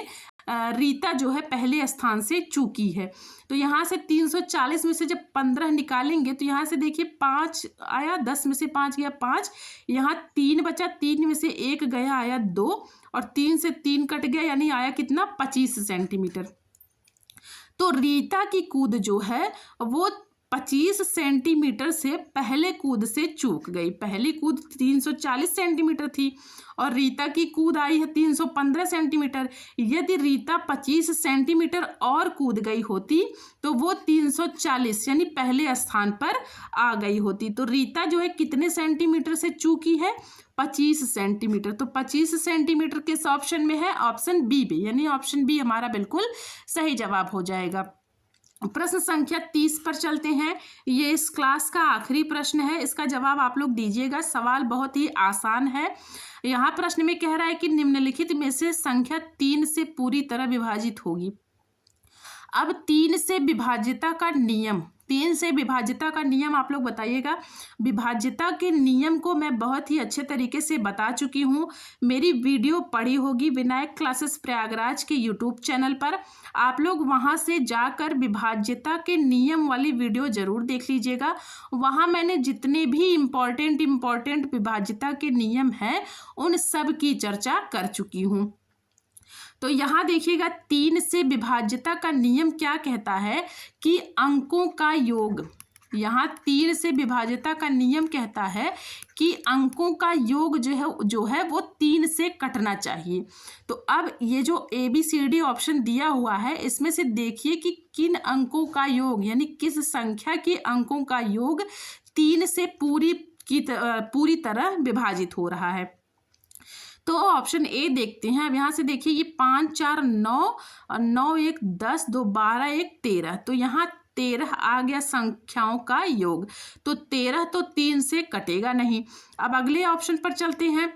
रीता जो है पहले स्थान से चूकी है। तो यहाँ से 340 में से जब 15 निकालेंगे तो यहाँ से देखिए 5 आया, 10 में से 5 गया 5, यहाँ 3 बचा, 3 में से 1 गया आया 2, और 3 से 3 कट गया, यानी आया कितना? 25 सेंटीमीटर। तो रीता की कूद जो है वो 25 सेंटीमीटर से पहले कूद से चूक गई। पहली कूद 340 सेंटीमीटर थी और रीता की कूद आई है 315 सेंटीमीटर। यदि रीता 25 सेंटीमीटर और कूद गई होती तो वो 340 यानी पहले स्थान पर आ गई होती। तो रीता जो है कितने सेंटीमीटर से चूकी है? 25 सेंटीमीटर। तो 25 सेंटीमीटर किस ऑप्शन में है? ऑप्शन बी में, यानी ऑप्शन बी हमारा बिल्कुल सही जवाब हो जाएगा। प्रश्न संख्या 30 पर चलते हैं। ये इस क्लास का आखिरी प्रश्न है, इसका जवाब आप लोग दीजिएगा। सवाल बहुत ही आसान है। यहाँ प्रश्न में कह रहा है कि निम्नलिखित में से संख्या 3 से पूरी तरह विभाजित होगी। अब 3 से विभाज्यता का नियम, 3 से विभाज्यता का नियम आप लोग बताइएगा। विभाज्यता के नियम को मैं बहुत ही अच्छे तरीके से बता चुकी हूँ। मेरी वीडियो पड़ी होगी विनायक क्लासेस प्रयागराज के यूट्यूब चैनल पर। आप लोग वहाँ से जाकर विभाज्यता के नियम वाली वीडियो ज़रूर देख लीजिएगा। वहाँ मैंने जितने भी इम्पॉर्टेंट विभाज्यता के नियम हैं उन सब की चर्चा कर चुकी हूँ। तो यहाँ देखिएगा 3 से विभाज्यता का नियम क्या कहता है कि अंकों का योग, यहाँ 3 से विभाज्यता का नियम कहता है कि अंकों का योग जो है वो 3 से कटना चाहिए। तो अब ये जो ABCD ऑप्शन दिया हुआ है इसमें से देखिए कि किन अंकों का योग, यानी किस संख्या के अंकों का योग 3 से पूरी तरह विभाजित हो रहा है। तो ऑप्शन ए देखते हैं। अब यहाँ से देखिए ये 5 4 9, 9 1 10, 2 12, 1 13। तो यहाँ 13 आ गया संख्याओं का योग। तो 13 तो 3 से कटेगा नहीं। अब अगले ऑप्शन पर चलते हैं।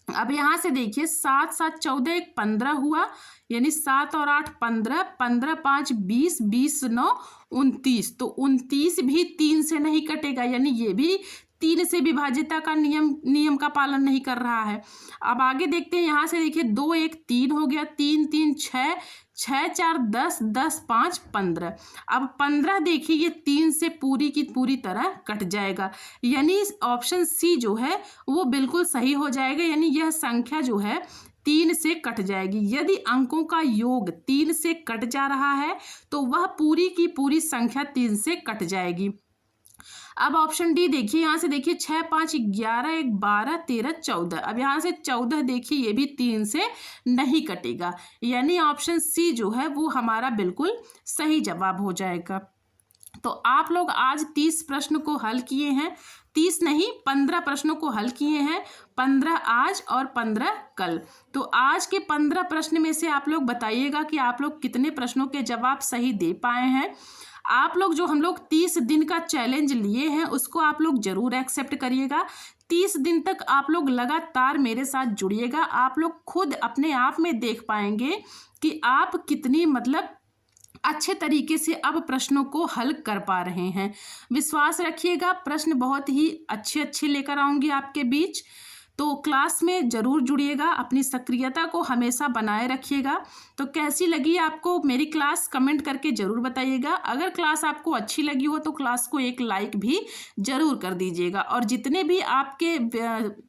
अब यहाँ से देखिए 7 7 14, 1 15 हुआ, यानी 7 और 8 15, 15 5 20, 20 9 29। तो 29 भी 3 से नहीं कटेगा, यानी ये भी 3 से विभाज्यता का नियम का पालन नहीं कर रहा है। अब आगे देखते हैं। यहाँ से देखिए 2 1 3 हो गया, 3 3 6, 6 4 10, 10 5 15। अब 15 देखिए ये 3 से पूरी की पूरी तरह कट जाएगा, यानी ऑप्शन सी जो है वो बिल्कुल सही हो जाएगा, यानी यह संख्या जो है 3 से कट जाएगी। यदि अंकों का योग 3 से कट जा रहा है तो वह पूरी की पूरी संख्या 3 से कट जाएगी। अब ऑप्शन डी देखिए, यहाँ से देखिए 6 5 11 1 12 13 14। अब यहाँ से 14 देखिए ये भी 3 से नहीं कटेगा, यानी ऑप्शन सी जो है वो हमारा बिल्कुल सही जवाब हो जाएगा। तो आप लोग आज 30 प्रश्न को हल किए हैं, 30 नहीं 15 प्रश्नों को हल किए हैं, 15 आज और 15 कल। तो आज के 15 प्रश्न में से आप लोग बताइएगा कि आप लोग कितने प्रश्नों के जवाब सही दे पाए हैं। आप लोग जो हम लोग 30 दिन का चैलेंज लिए हैं उसको आप लोग जरूर एक्सेप्ट करिएगा। 30 दिन तक आप लोग लगातार मेरे साथ जुड़िएगा, आप लोग खुद अपने आप में देख पाएंगे कि आप कितनी अच्छे तरीके से अब प्रश्नों को हल कर पा रहे हैं। विश्वास रखिएगा, प्रश्न बहुत ही अच्छे लेकर आऊंगी आपके बीच। तो क्लास में ज़रूर जुड़िएगा, अपनी सक्रियता को हमेशा बनाए रखिएगा। तो कैसी लगी आपको मेरी क्लास कमेंट करके ज़रूर बताइएगा। अगर क्लास आपको अच्छी लगी हो तो क्लास को एक लाइक भी ज़रूर कर दीजिएगा। और जितने भी आपके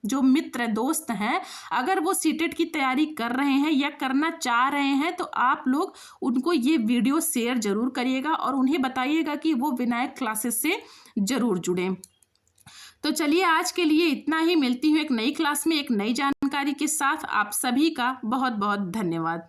जो मित्र दोस्त हैं, अगर वो सीटेट की तैयारी कर रहे हैं या करना चाह रहे हैं तो आप लोग उनको ये वीडियो शेयर ज़रूर करिएगा और उन्हें बताइएगा कि वो विनायक क्लासेस से ज़रूर जुड़ें। तो चलिए आज के लिए इतना ही, मिलती हूँ एक नई क्लास में एक नई जानकारी के साथ। आप सभी का बहुत बहुत धन्यवाद।